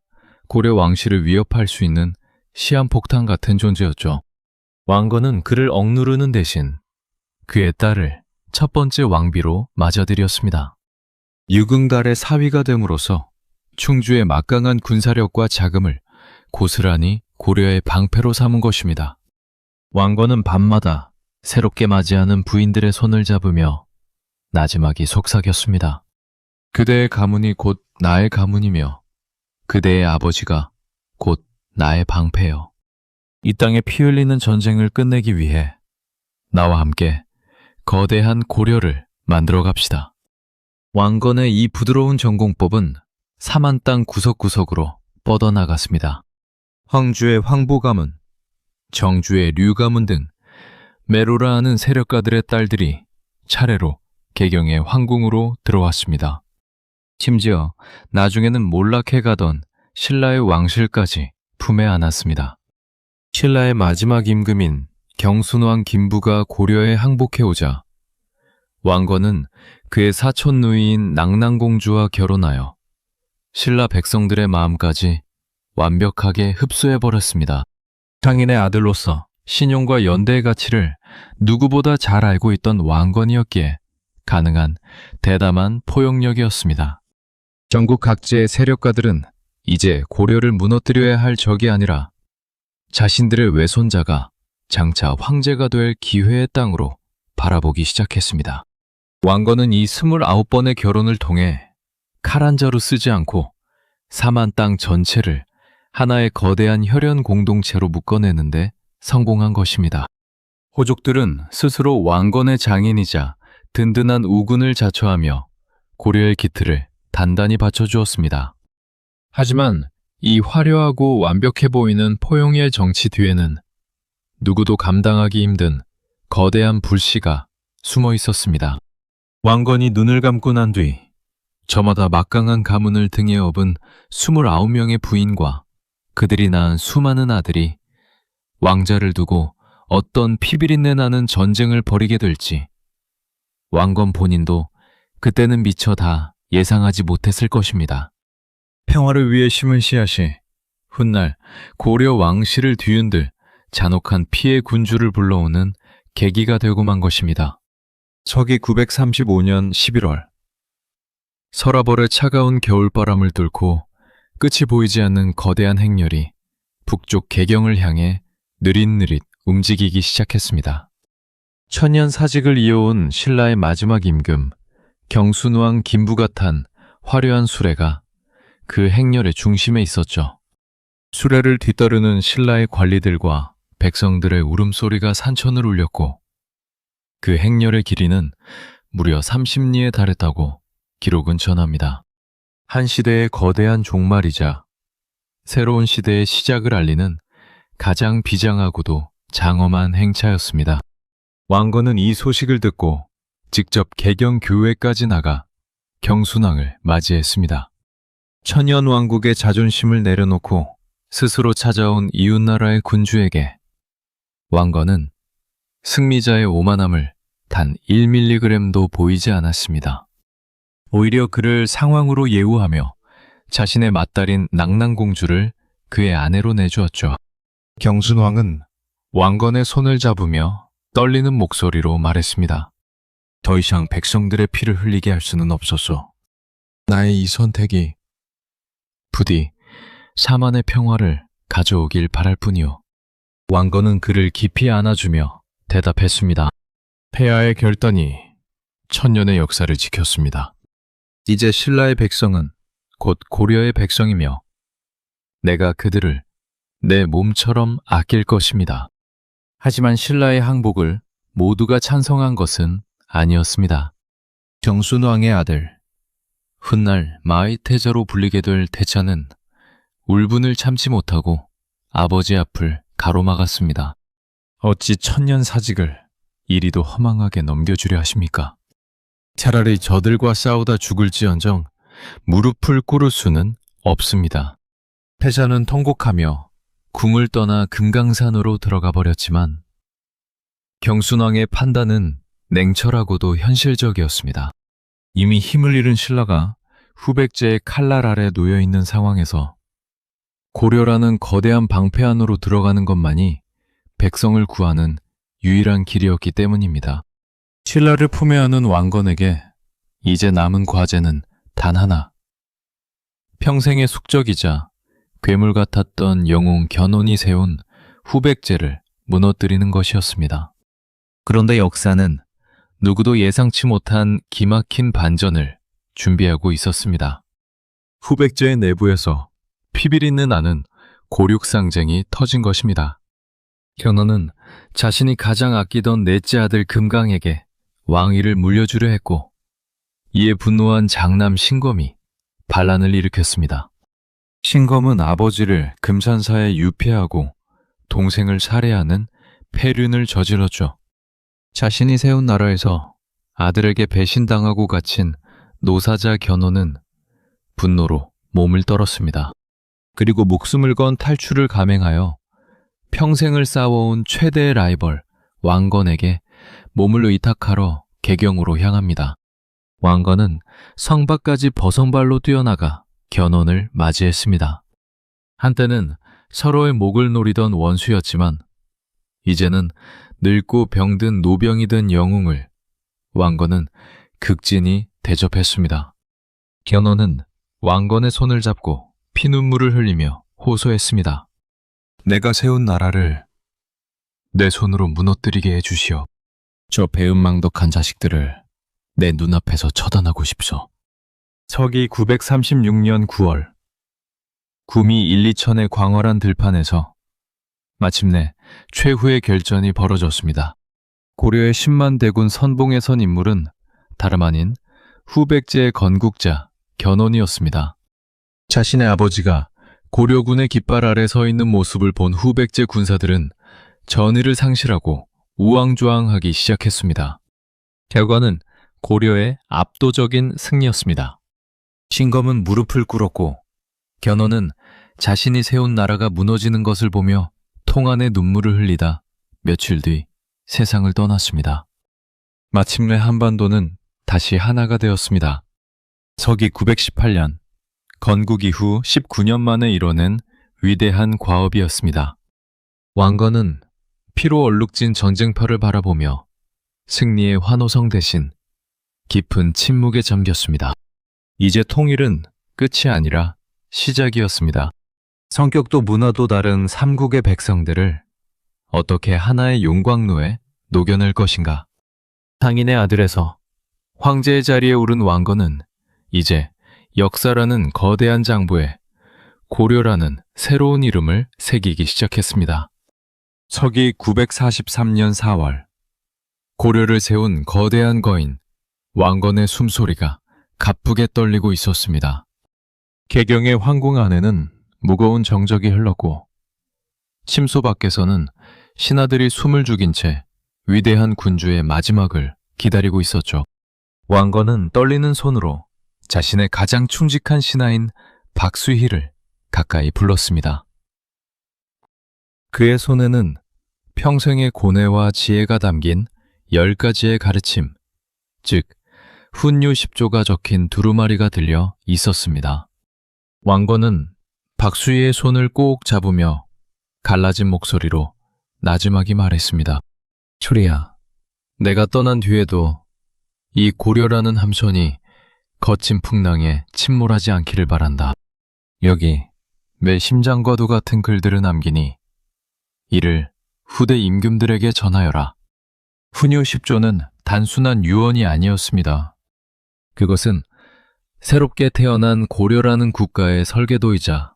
고려 왕실을 위협할 수 있는 시한폭탄 같은 존재였죠. 왕건은 그를 억누르는 대신 그의 딸을 첫 번째 왕비로 맞아들였습니다. 유긍달의 사위가 됨으로써 충주의 막강한 군사력과 자금을 고스란히 고려의 방패로 삼은 것입니다. 왕건은 밤마다 새롭게 맞이하는 부인들의 손을 잡으며 나지막이 속삭였습니다. 그대의 가문이 곧 나의 가문이며 그대의 아버지가 곧 나의 방패여. 이 땅에 피 흘리는 전쟁을 끝내기 위해 나와 함께 거대한 고려를 만들어 갑시다. 왕건의 이 부드러운 전공법은 삼한 땅 구석구석으로 뻗어나갔습니다. 황주의 황보가문, 정주의 류가문 등 메로라 하는 세력가들의 딸들이 차례로 개경의 황궁으로 들어왔습니다. 심지어 나중에는 몰락해 가던 신라의 왕실까지 품에 안았습니다. 신라의 마지막 임금인 경순왕 김부가 고려에 항복해 오자 왕건은 그의 사촌 누이인 낙랑공주와 결혼하여 신라 백성들의 마음까지 완벽하게 흡수해버렸습니다. 장인의 아들로서 신용과 연대의 가치를 누구보다 잘 알고 있던 왕건이었기에 가능한 대담한 포용력이었습니다. 전국 각지의 세력가들은 이제 고려를 무너뜨려야 할 적이 아니라 자신들의 외손자가 장차 황제가 될 기회의 땅으로 바라보기 시작했습니다. 왕건은 이 29번의 결혼을 통해 칼 한 자루 쓰지 않고 삼한 땅 전체를 하나의 거대한 혈연 공동체로 묶어내는데 성공한 것입니다. 호족들은 스스로 왕건의 장인이자 든든한 우군을 자처하며 고려의 기틀을 단단히 받쳐주었습니다. 하지만 이 화려하고 완벽해 보이는 포용의 정치 뒤에는 누구도 감당하기 힘든 거대한 불씨가 숨어 있었습니다. 왕건이 눈을 감고 난 뒤 저마다 막강한 가문을 등에 업은 29명의 부인과 그들이 낳은 수많은 아들이 왕자를 두고 어떤 피비린내 나는 전쟁을 벌이게 될지 왕건 본인도 그때는 미처 다 예상하지 못했을 것입니다. 평화를 위해 심은 씨앗이 훗날 고려 왕실을 뒤흔들 잔혹한 피해 군주를 불러오는 계기가 되고 만 것입니다. 서기 935년 11월 서라벌의 차가운 겨울바람을 뚫고 끝이 보이지 않는 거대한 행렬이 북쪽 개경을 향해 느릿느릿 움직이기 시작했습니다. 천년 사직을 이어온 신라의 마지막 임금 경순왕 김부가 탄 화려한 수레가 그 행렬의 중심에 있었죠. 수레를 뒤따르는 신라의 관리들과 백성들의 울음소리가 산천을 울렸고 그 행렬의 길이는 무려 30리에 달했다고 기록은 전합니다. 한 시대의 거대한 종말이자 새로운 시대의 시작을 알리는 가장 비장하고도 장엄한 행차였습니다. 왕건은 이 소식을 듣고 직접 개경 교회까지 나가 경순왕을 맞이했습니다. 천연 왕국의 자존심을 내려놓고 스스로 찾아온 이웃나라의 군주에게 왕건은 승리자의 오만함을 단 1mg도 보이지 않았습니다. 오히려 그를 상왕으로 예우하며 자신의 맏딸인 낙랑공주를 그의 아내로 내주었죠. 경순왕은 왕건의 손을 잡으며 떨리는 목소리로 말했습니다. 더 이상 백성들의 피를 흘리게 할 수는 없었소. 나의 이 선택이 부디 샤만의 평화를 가져오길 바랄 뿐이요. 왕건은 그를 깊이 안아주며 대답했습니다. 폐하의 결단이 천년의 역사를 지켰습니다. 이제 신라의 백성은 곧 고려의 백성이며 내가 그들을 내 몸처럼 아낄 것입니다. 하지만 신라의 항복을 모두가 찬성한 것은 아니었습니다. 정순왕의 아들, 훗날 마이태자로 불리게 될 태자는 울분을 참지 못하고 아버지 앞을 가로막았습니다. 어찌 천년 사직을 이리도 허망하게 넘겨주려 하십니까? 차라리 저들과 싸우다 죽을지언정 무릎을 꿇을 수는 없습니다. 태자는 통곡하며 궁을 떠나 금강산으로 들어가 버렸지만 경순왕의 판단은 냉철하고도 현실적이었습니다. 이미 힘을 잃은 신라가 후백제의 칼날 아래 놓여 있는 상황에서 고려라는 거대한 방패 안으로 들어가는 것만이 백성을 구하는 유일한 길이었기 때문입니다. 신라를 품에 안은 왕건에게 이제 남은 과제는 단 하나. 평생의 숙적이자 괴물 같았던 영웅 견훤이 세운 후백제를 무너뜨리는 것이었습니다. 그런데 역사는 누구도 예상치 못한 기막힌 반전을 준비하고 있었습니다. 후백제의 내부에서 피비린내 나는 고륙상쟁이 터진 것입니다. 견훤은 자신이 가장 아끼던 넷째 아들 금강에게 왕위를 물려주려 했고 이에 분노한 장남 신검이 반란을 일으켰습니다. 신검은 아버지를 금산사에 유폐하고 동생을 살해하는 폐륜을 저질렀죠. 자신이 세운 나라에서 아들에게 배신당하고 갇힌 노사자 견훤은 분노로 몸을 떨었습니다. 그리고 목숨을 건 탈출을 감행하여 평생을 싸워온 최대의 라이벌 왕건에게 몸을 의탁하러 개경으로 향합니다. 왕건은 성 밖까지 버선발로 뛰어나가 견훤을 맞이했습니다. 한때는 서로의 목을 노리던 원수였지만 이제는 늙고 병든 노병이 된 영웅을 왕건은 극진히 대접했습니다. 견훤은 왕건의 손을 잡고 피눈물을 흘리며 호소했습니다. 내가 세운 나라를 내 손으로 무너뜨리게 해주시오. 저 배은망덕한 자식들을 내 눈앞에서 처단하고 싶소. 서기 936년 9월 구미 1, 2천의 광활한 들판에서 마침내 최후의 결전이 벌어졌습니다. 고려의 10만 대군 선봉에 선 인물은 다름 아닌 후백제의 건국자 견훤이었습니다. 자신의 아버지가 고려군의 깃발 아래 서 있는 모습을 본 후백제 군사들은 전의를 상실하고 우왕좌왕하기 시작했습니다. 결과는 고려의 압도적인 승리였습니다. 신검은 무릎을 꿇었고 견훤은 자신이 세운 나라가 무너지는 것을 보며 통안에 눈물을 흘리다 며칠 뒤 세상을 떠났습니다. 마침내 한반도는 다시 하나가 되었습니다. 서기 918년 건국 이후 19년 만에 이뤄낸 위대한 과업이었습니다. 왕건은 피로 얼룩진 전쟁터를 바라보며 승리의 환호성 대신 깊은 침묵에 잠겼습니다. 이제 통일은 끝이 아니라 시작이었습니다. 성격도 문화도 다른 삼국의 백성들을 어떻게 하나의 용광로에 녹여낼 것인가. 상인의 아들에서 황제의 자리에 오른 왕건은 이제 역사라는 거대한 장부에 고려라는 새로운 이름을 새기기 시작했습니다. 서기 943년 4월 고려를 세운 거대한 거인 왕건의 숨소리가 가쁘게 떨리고 있었습니다. 개경의 황궁 안에는 무거운 정적이 흘렀고 침소 밖에서는 신하들이 숨을 죽인 채 위대한 군주의 마지막을 기다리고 있었죠. 왕건은 떨리는 손으로 자신의 가장 충직한 신하인 박수희를 가까이 불렀습니다. 그의 손에는 평생의 고뇌와 지혜가 담긴 10가지의 가르침, 즉 훈유 10조가 적힌 두루마리가 들려 있었습니다. 왕건은 박수희의 손을 꼭 잡으며 갈라진 목소리로 나지막이 말했습니다. 초리야, 내가 떠난 뒤에도 이 고려라는 함선이 거친 풍랑에 침몰하지 않기를 바란다. 여기 내 심장과도 같은 글들을 남기니 이를 후대 임금들에게 전하여라. 훈요 10조는 단순한 유언이 아니었습니다. 그것은 새롭게 태어난 고려라는 국가의 설계도이자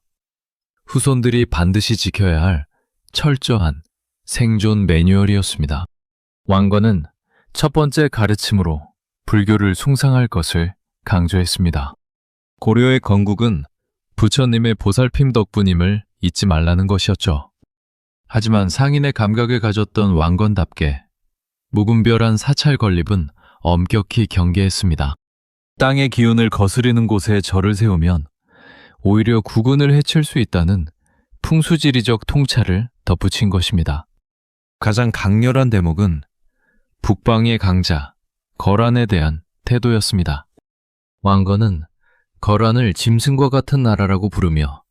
후손들이 반드시 지켜야 할 철저한 생존 매뉴얼이었습니다. 왕건은 첫 번째 가르침으로 불교를 숭상할 것을 강조했습니다. 고려의 건국은 부처님의 보살핌 덕분임을 잊지 말라는 것이었죠. 하지만 상인의 감각을 가졌던 왕건답게 무분별한 사찰 건립은 엄격히 경계했습니다. 땅의 기운을 거스르는 곳에 절을 세우면 오히려 국운을 해칠 수 있다는 풍수지리적 통찰을 덧붙인 것입니다. 가장 강렬한 대목은 북방의 강자 거란에 대한 태도였습니다. 왕건은 거란을 짐승과 같은 나라라고 부르며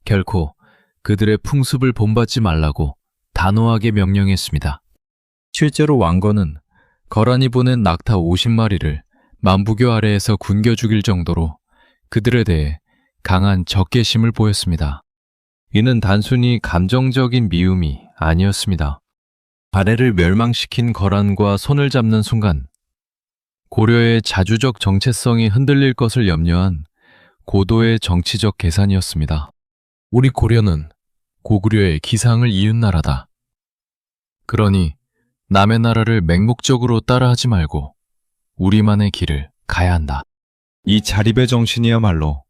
결코 그들의 풍습을 본받지 말라고 단호하게 명령했습니다. 실제로 왕건은 거란이 보낸 낙타 50마리를 만부교 아래에서 굶겨 죽일 정도로 그들에 대해 강한 적개심을 보였습니다. 이는 단순히 감정적인 미움이 아니었습니다. 발해를 멸망시킨 거란과 손을 잡는 순간 고려의 자주적 정체성이 흔들릴 것을 염려한 고도의 정치적 계산이었습니다. 우리 고려는 고구려의 기상을 이은 나라다. 그러니 남의 나라를 맹목적으로 따라하지 말고 우리만의 길을 가야 한다. 이 자립의 정신이야말로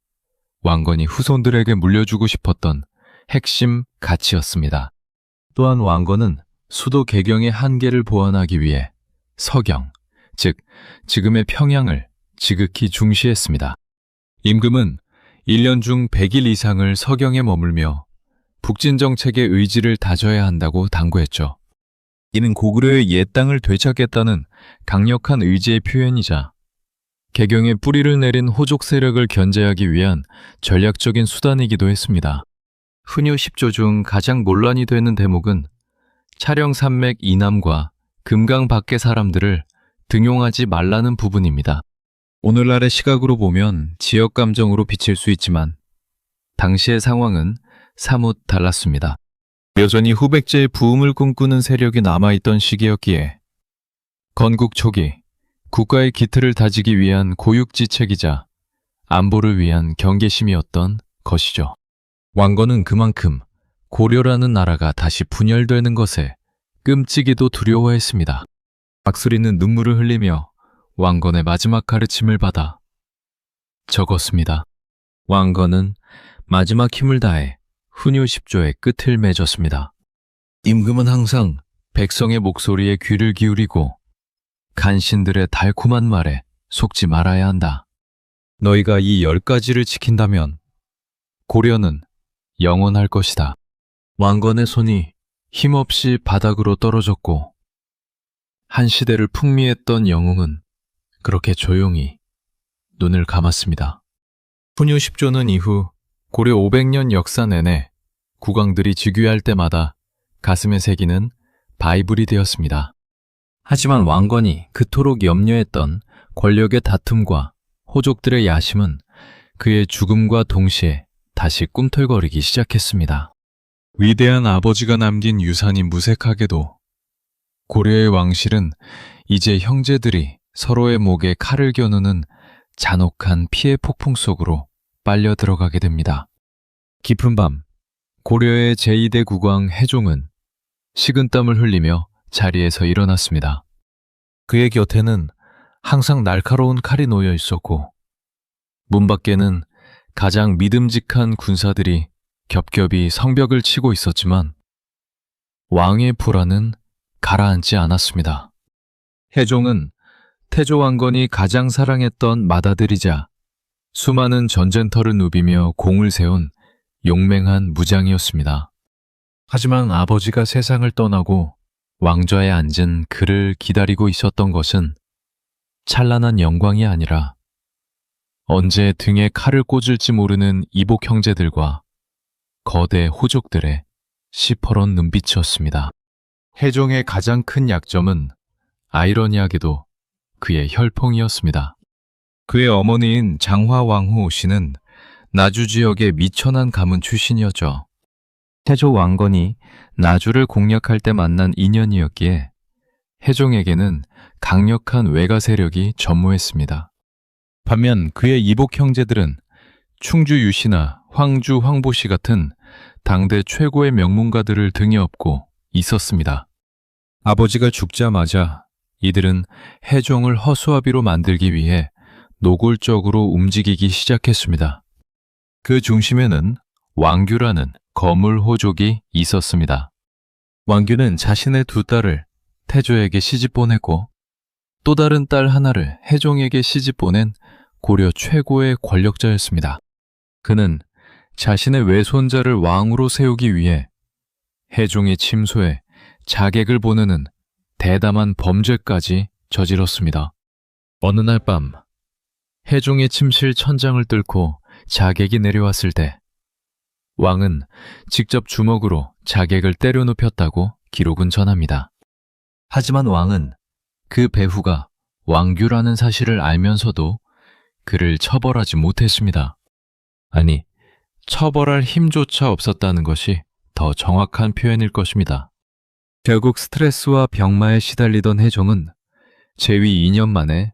왕건이 후손들에게 물려주고 싶었던 핵심 가치였습니다. 또한 왕건은 수도 개경의 한계를 보완하기 위해 서경, 즉 지금의 평양을 지극히 중시했습니다. 임금은 1년 중 100일 이상을 서경에 머물며 북진 정책의 의지를 다져야 한다고 당부했죠. 이는 고구려의 옛 땅을 되찾겠다는 강력한 의지의 표현이자 개경에 뿌리를 내린 호족 세력을 견제하기 위한 전략적인 수단이기도 했습니다. 훈요 10조 중 가장 논란이 되는 대목은 차령 산맥 이남과 금강 밖의 사람들을 등용하지 말라는 부분입니다. 오늘날의 시각으로 보면 지역 감정으로 비칠 수 있지만 당시의 상황은 사뭇 달랐습니다. 여전히 후백제의 부흥을 꿈꾸는 세력이 남아있던 시기였기에 건국 초기 국가의 기틀을 다지기 위한 고육지책이자 안보를 위한 경계심이었던 것이죠. 왕건은 그만큼 고려라는 나라가 다시 분열되는 것에 끔찍이도 두려워했습니다. 박수리는 눈물을 흘리며 왕건의 마지막 가르침을 받아 적었습니다. 왕건은 마지막 힘을 다해 훈요 10조의 끝을 맺었습니다. 임금은 항상 백성의 목소리에 귀를 기울이고 간신들의 달콤한 말에 속지 말아야 한다. 너희가 이 10가지를 지킨다면 고려는 영원할 것이다. 왕건의 손이 힘없이 바닥으로 떨어졌고 한 시대를 풍미했던 영웅은 그렇게 조용히 눈을 감았습니다. 훈요 10조는 이후 고려 500년 역사 내내 국왕들이 즉위할 때마다 가슴에 새기는 바이블이 되었습니다. 하지만 왕건이 그토록 염려했던 권력의 다툼과 호족들의 야심은 그의 죽음과 동시에 다시 꿈틀거리기 시작했습니다. 위대한 아버지가 남긴 유산이 무색하게도 고려의 왕실은 이제 형제들이 서로의 목에 칼을 겨누는 잔혹한 피해 폭풍 속으로 빨려 들어가게 됩니다. 깊은 밤, 고려의 제2대 국왕 해종은 식은땀을 흘리며 자리에서 일어났습니다. 그의 곁에는 항상 날카로운 칼이 놓여 있었고 문 밖에는 가장 믿음직한 군사들이 겹겹이 성벽을 치고 있었지만 왕의 불안은 가라앉지 않았습니다. 해종은 태조 왕건이 가장 사랑했던 맏아들이자 수많은 전쟁터를 누비며 공을 세운 용맹한 무장이었습니다. 하지만 아버지가 세상을 떠나고 왕좌에 앉은 그를 기다리고 있었던 것은 찬란한 영광이 아니라 언제 등에 칼을 꽂을지 모르는 이복 형제들과 거대 호족들의 시퍼런 눈빛이었습니다. 해종의 가장 큰 약점은 아이러니하게도 그의 혈통이었습니다. 그의 어머니인 장화왕후 씨는 나주 지역의 미천한 가문 출신이었죠. 태조 왕건이 나주를 공략할 때 만난 인연이었기에 해종에게는 강력한 외가 세력이 전무했습니다. 반면 그의 이복 형제들은 충주 유씨나 황주 황보씨 같은 당대 최고의 명문가들을 등에 업고 있었습니다. 아버지가 죽자마자 이들은 해종을 허수아비로 만들기 위해 노골적으로 움직이기 시작했습니다. 그 중심에는 왕규라는 거물 호족이 있었습니다. 왕규는 자신의 두 딸을 태조에게 시집 보냈고 또 다른 딸 하나를 해종에게 시집 보낸 고려 최고의 권력자였습니다. 그는 자신의 외손자를 왕으로 세우기 위해 해종의 침소에 자객을 보내는 대담한 범죄까지 저질렀습니다. 어느 날 밤 해종의 침실 천장을 뚫고 자객이 내려왔을 때 왕은 직접 주먹으로 자객을 때려 눕혔다고 기록은 전합니다. 하지만 왕은 그 배후가 왕규라는 사실을 알면서도 그를 처벌하지 못했습니다. 아니, 처벌할 힘조차 없었다는 것이 더 정확한 표현일 것입니다. 결국 스트레스와 병마에 시달리던 해종은 재위 2년 만에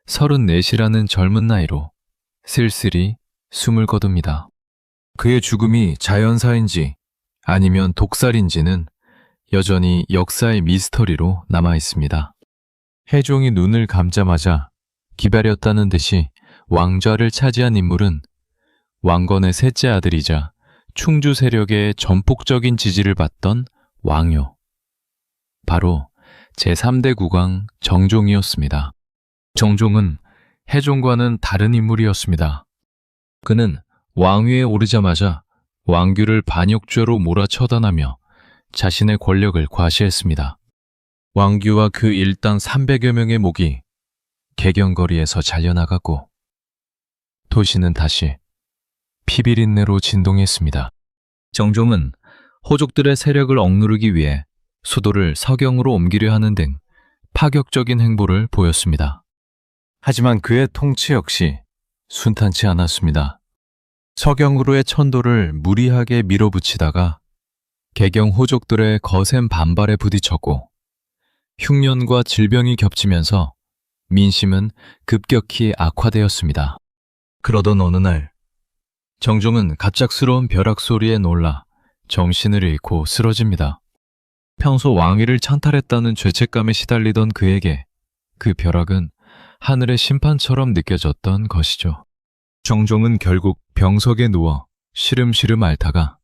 34이라는 젊은 나이로 쓸쓸히 숨을 거둡니다. 그의 죽음이 자연사인지 아니면 독살인지는 여전히 역사의 미스터리로 남아 있습니다. 해종이 눈을 감자마자 기다렸다는 듯이 왕좌를 차지한 인물은 왕건의 셋째 아들이자 충주 세력의 전폭적인 지지를 받던 왕요. 바로 제3대 국왕 정종이었습니다. 정종은 해종과는 다른 인물이었습니다. 그는 왕위에 오르자마자 왕규를 반역죄로 몰아처단하며 자신의 권력을 과시했습니다. 왕규와 그 일당 300여 명의 목이 개경거리에서 잘려나갔고 도시는 다시 피비린내로 진동했습니다. 정종은 호족들의 세력을 억누르기 위해 수도를 서경으로 옮기려 하는 등 파격적인 행보를 보였습니다. 하지만 그의 통치 역시 순탄치 않았습니다. 서경으로의 천도를 무리하게 밀어붙이다가 개경 호족들의 거센 반발에 부딪혔고 흉년과 질병이 겹치면서 민심은 급격히 악화되었습니다. 그러던 어느 날 정종은 갑작스러운 벼락 소리에 놀라 정신을 잃고 쓰러집니다. 평소 왕위를 찬탈했다는 죄책감에 시달리던 그에게 그 벼락은 하늘의 심판처럼 느껴졌던 것이죠. 정종은 결국 병석에 누워 시름시름 앓다가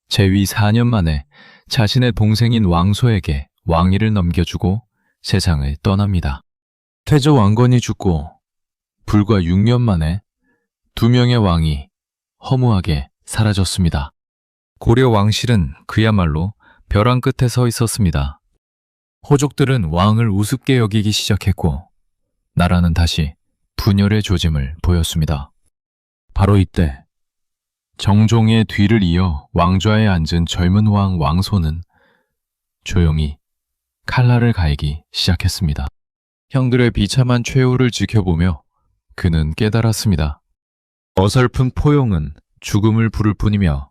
재위 4년 만에 자신의 동생인 왕소에게 왕위를 넘겨주고 세상을 떠납니다. 태조 왕건이 죽고 불과 6년 만에 2명의 왕이 허무하게 사라졌습니다. 고려 왕실은 그야말로 벼랑 끝에 서 있었습니다. 호족들은 왕을 우습게 여기기 시작했고 나라는 다시 분열의 조짐을 보였습니다. 바로 이때 정종의 뒤를 이어 왕좌에 앉은 젊은 왕 왕소는 조용히 칼날을 갈기 시작했습니다. 형들의 비참한 최후를 지켜보며 그는 깨달았습니다. 어설픈 포용은 죽음을 부를 뿐이며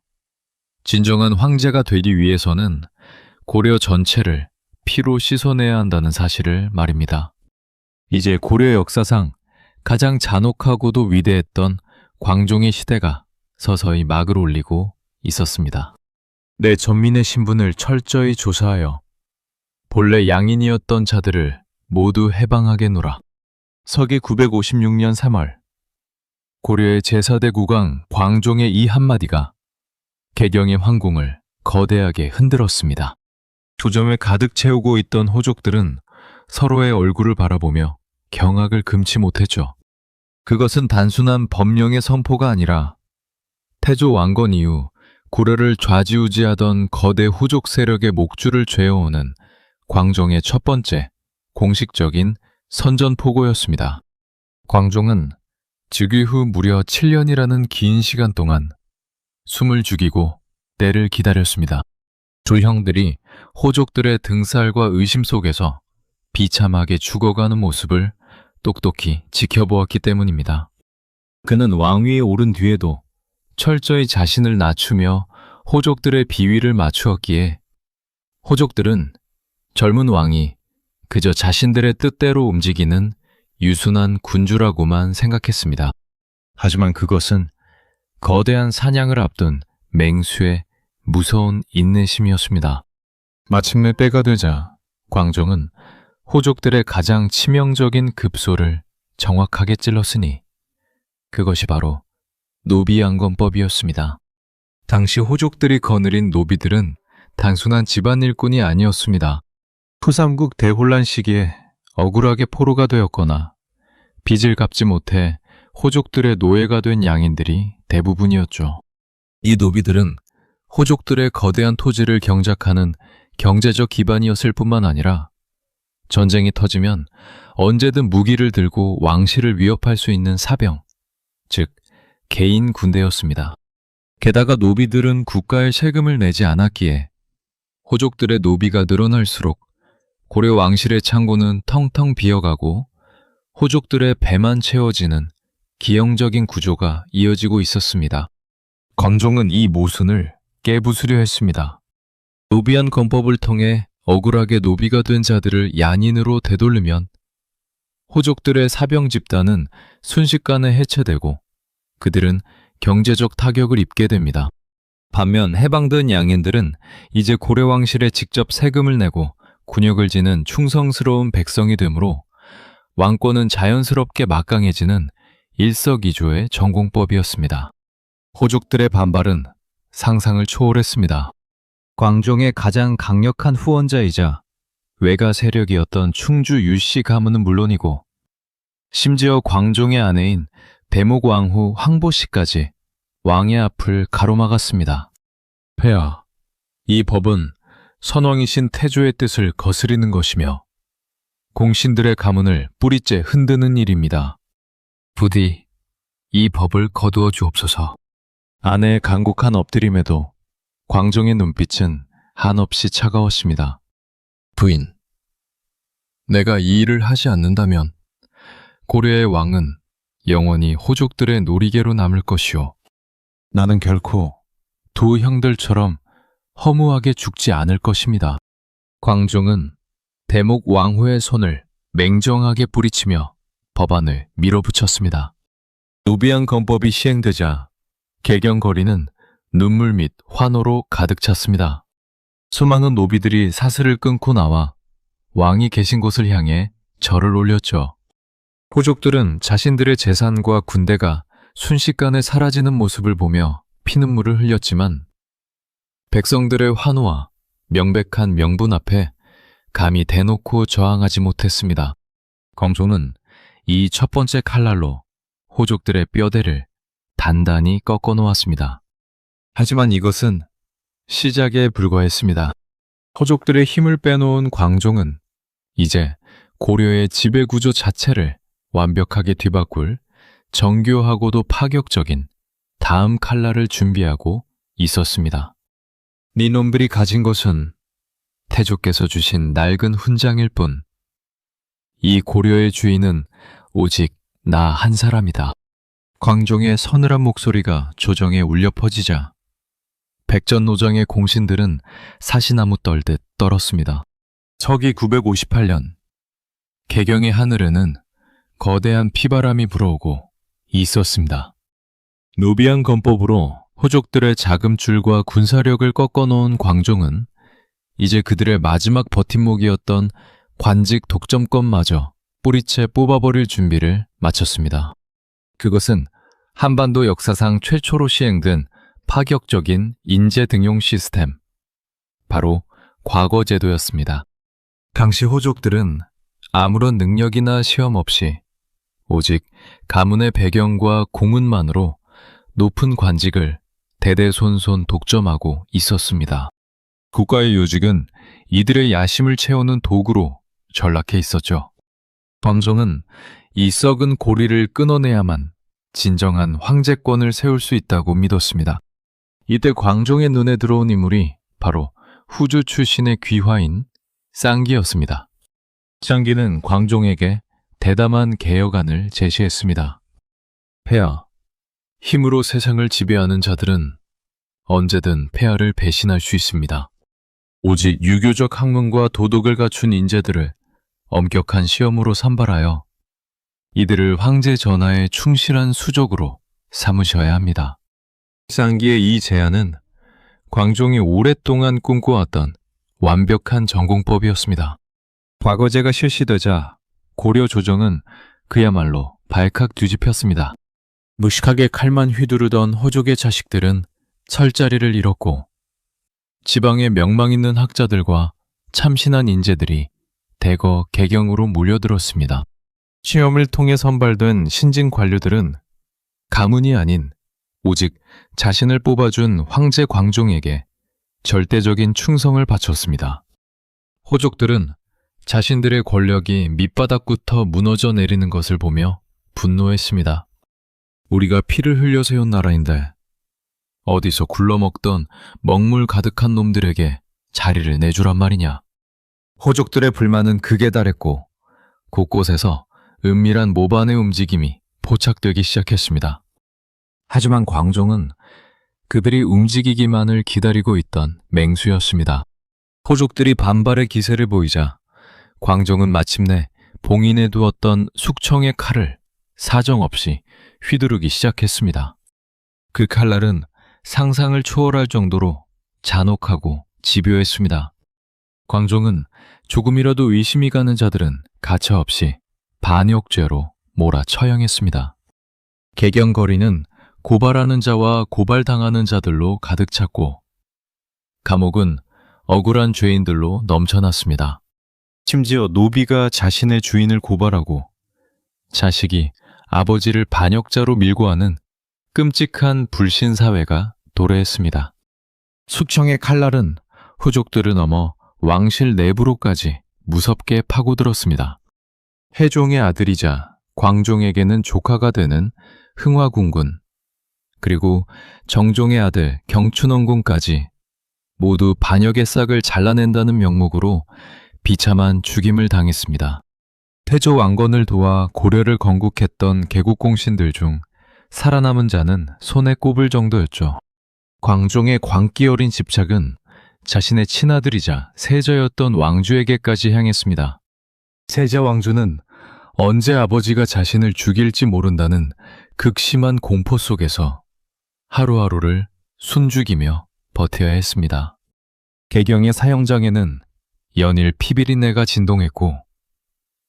진정한 황제가 되기 위해서는 고려 전체를 피로 씻어내야 한다는 사실을 말입니다. 이제 고려 역사상 가장 잔혹하고도 위대했던 광종의 시대가 서서히 막을 올리고 있었습니다. 내 전민의 신분을 철저히 조사하여 본래 양인이었던 자들을 모두 해방하게노라. 서기 956년 3월 고려의 제4대 국왕 광종의 이 한마디가 개경의 황궁을 거대하게 흔들었습니다. 조점을 가득 채우고 있던 호족들은 서로의 얼굴을 바라보며 경악을 금치 못했죠. 그것은 단순한 법령의 선포가 아니라 태조 왕건 이후 고려를 좌지우지하던 거대 후족 세력의 목줄을 죄어오는 광종의 첫 번째 공식적인 선전포고였습니다. 광종은 즉위 후 무려 7년이라는 긴 시간 동안 숨을 죽이고 때를 기다렸습니다. 조형들이 호족들의 등살과 의심 속에서 비참하게 죽어가는 모습을 똑똑히 지켜보았기 때문입니다. 그는 왕위에 오른 뒤에도 철저히 자신을 낮추며 호족들의 비위를 맞추었기에 호족들은 젊은 왕이 그저 자신들의 뜻대로 움직이는 유순한 군주라고만 생각했습니다. 하지만 그것은 거대한 사냥을 앞둔 맹수의 무서운 인내심이었습니다. 마침내 때가 되자 광종은 호족들의 가장 치명적인 급소를 정확하게 찔렀으니 그것이 바로 노비양건법이었습니다. 당시 호족들이 거느린 노비들은 단순한 집안 일꾼이 아니었습니다. 후삼국 대혼란 시기에 억울하게 포로가 되었거나 빚을 갚지 못해 호족들의 노예가 된 양인들이 대부분이었죠. 이 노비들은 호족들의 거대한 토지를 경작하는 경제적 기반이었을 뿐만 아니라 전쟁이 터지면 언제든 무기를 들고 왕실을 위협할 수 있는 사병, 즉 개인 군대였습니다. 게다가 노비들은 국가에 세금을 내지 않았기에 호족들의 노비가 늘어날수록 고려 왕실의 창고는 텅텅 비어가고 호족들의 배만 채워지는 기형적인 구조가 이어지고 있었습니다. 광종은 이 모순을 깨부수려 했습니다. 노비안 건법을 통해 억울하게 노비가 된 자들을 양인으로 되돌리면 호족들의 사병 집단은 순식간에 해체되고 그들은 경제적 타격을 입게 됩니다. 반면 해방된 양인들은 이제 고려왕실에 직접 세금을 내고 군역을 지는 충성스러운 백성이 되므로 왕권은 자연스럽게 막강해지는 일석이조의 전공법이었습니다. 호족들의 반발은 상상을 초월했습니다. 광종의 가장 강력한 후원자이자 외가 세력이었던 충주 유씨 가문은 물론이고 심지어 광종의 아내인 대목왕후 황보씨까지 왕의 앞을 가로막았습니다. 폐하, 이 법은 선왕이신 태조의 뜻을 거스리는 것이며 공신들의 가문을 뿌리째 흔드는 일입니다. 부디 이 법을 거두어 주옵소서. 아내의 간곡한 엎드림에도 광종의 눈빛은 한없이 차가웠습니다. 부인, 내가 이 일을 하지 않는다면 고려의 왕은 영원히 호족들의 놀이개로 남을 것이오. 나는 결코 두 형들처럼 허무하게 죽지 않을 것입니다. 광종은 대목 왕후의 손을 맹정하게 뿌리치며 법안을 밀어붙였습니다. 노비안 건법이 시행되자 개경거리는 눈물 및 환호로 가득 찼습니다. 수많은 노비들이 사슬을 끊고 나와 왕이 계신 곳을 향해 절을 올렸죠. 호족들은 자신들의 재산과 군대가 순식간에 사라지는 모습을 보며 피눈물을 흘렸지만 백성들의 환호와 명백한 명분 앞에 감히 대놓고 저항하지 못했습니다. 광종은 이 첫 번째 칼날로 호족들의 뼈대를 단단히 꺾어 놓았습니다. 하지만 이것은 시작에 불과했습니다. 호족들의 힘을 빼놓은 광종은 이제 고려의 지배구조 자체를 완벽하게 뒤바꿀 정교하고도 파격적인 다음 칼날을 준비하고 있었습니다. 니놈들이 가진 것은 태조께서 주신 낡은 훈장일 뿐, 이 고려의 주인은 오직 나 한 사람이다. 광종의 서늘한 목소리가 조정에 울려 퍼지자 백전노정의 공신들은 사시나무 떨듯 떨었습니다. 서기 958년 개경의 하늘에는 거대한 피바람이 불어오고 있었습니다. 노비안 건법으로 호족들의 자금줄과 군사력을 꺾어놓은 광종은 이제 그들의 마지막 버팀목이었던 관직 독점권마저 뿌리채 뽑아버릴 준비를 마쳤습니다. 그것은 한반도 역사상 최초로 시행된 파격적인 인재 등용 시스템, 바로 과거제도였습니다. 당시 호족들은 아무런 능력이나 시험 없이 오직 가문의 배경과 공운만으로 높은 관직을 대대손손 독점하고 있었습니다. 국가의 요직은 이들의 야심을 채우는 도구로 전락해 있었죠. 광종은 이 썩은 고리를 끊어내야만 진정한 황제권을 세울 수 있다고 믿었습니다. 이때 광종의 눈에 들어온 인물이 바로 후주 출신의 귀화인 쌍기였습니다. 쌍기는 광종에게 대담한 개혁안을 제시했습니다. 폐하, 힘으로 세상을 지배하는 자들은 언제든 폐하를 배신할 수 있습니다. 오직 유교적 학문과 도덕을 갖춘 인재들을 엄격한 시험으로 선발하여 이들을 황제 전하의 충실한 수족으로 삼으셔야 합니다. 쌍기의 이 제안은 광종이 오랫동안 꿈꿔왔던 완벽한 전공법이었습니다. 과거제가 실시되자 고려 조정은 그야말로 발칵 뒤집혔습니다. 무식하게 칼만 휘두르던 호족의 자식들은 철자리를 잃었고 지방의 명망 있는 학자들과 참신한 인재들이 대거 개경으로 몰려들었습니다. 시험을 통해 선발된 신진 관료들은 가문이 아닌 오직 자신을 뽑아준 황제 광종에게 절대적인 충성을 바쳤습니다. 호족들은 자신들의 권력이 밑바닥부터 무너져 내리는 것을 보며 분노했습니다. 우리가 피를 흘려 세운 나라인데 어디서 굴러먹던 먹물 가득한 놈들에게 자리를 내주란 말이냐. 호족들의 불만은 극에 달했고 곳곳에서 은밀한 모반의 움직임이 포착되기 시작했습니다. 하지만 광종은 그들이 움직이기만을 기다리고 있던 맹수였습니다. 호족들이 반발의 기세를 보이자 광종은 마침내 봉인해 두었던 숙청의 칼을 사정없이 휘두르기 시작했습니다. 그 칼날은 상상을 초월할 정도로 잔혹하고 집요했습니다. 광종은 조금이라도 의심이 가는 자들은 가차없이 반역죄로 몰아 처형했습니다. 개경거리는 고발하는 자와 고발당하는 자들로 가득 찼고 감옥은 억울한 죄인들로 넘쳐났습니다. 심지어 노비가 자신의 주인을 고발하고 자식이 아버지를 반역자로 밀고 하는 끔찍한 불신사회가 도래했습니다. 숙청의 칼날은 후족들을 넘어 왕실 내부로까지 무섭게 파고들었습니다. 해종의 아들이자 광종에게는 조카가 되는 흥화군군, 그리고 정종의 아들 경춘원군까지 모두 반역의 싹을 잘라낸다는 명목으로 비참한 죽임을 당했습니다. 태조 왕건을 도와 고려를 건국했던 개국공신들 중 살아남은 자는 손에 꼽을 정도였죠. 광종의 광기 어린 집착은 자신의 친아들이자 세자였던 왕주에게까지 향했습니다. 세자 왕주는 언제 아버지가 자신을 죽일지 모른다는 극심한 공포 속에서 하루하루를 숨죽이며 버텨야 했습니다. 개경의 사형장에는 연일 피비린내가 진동했고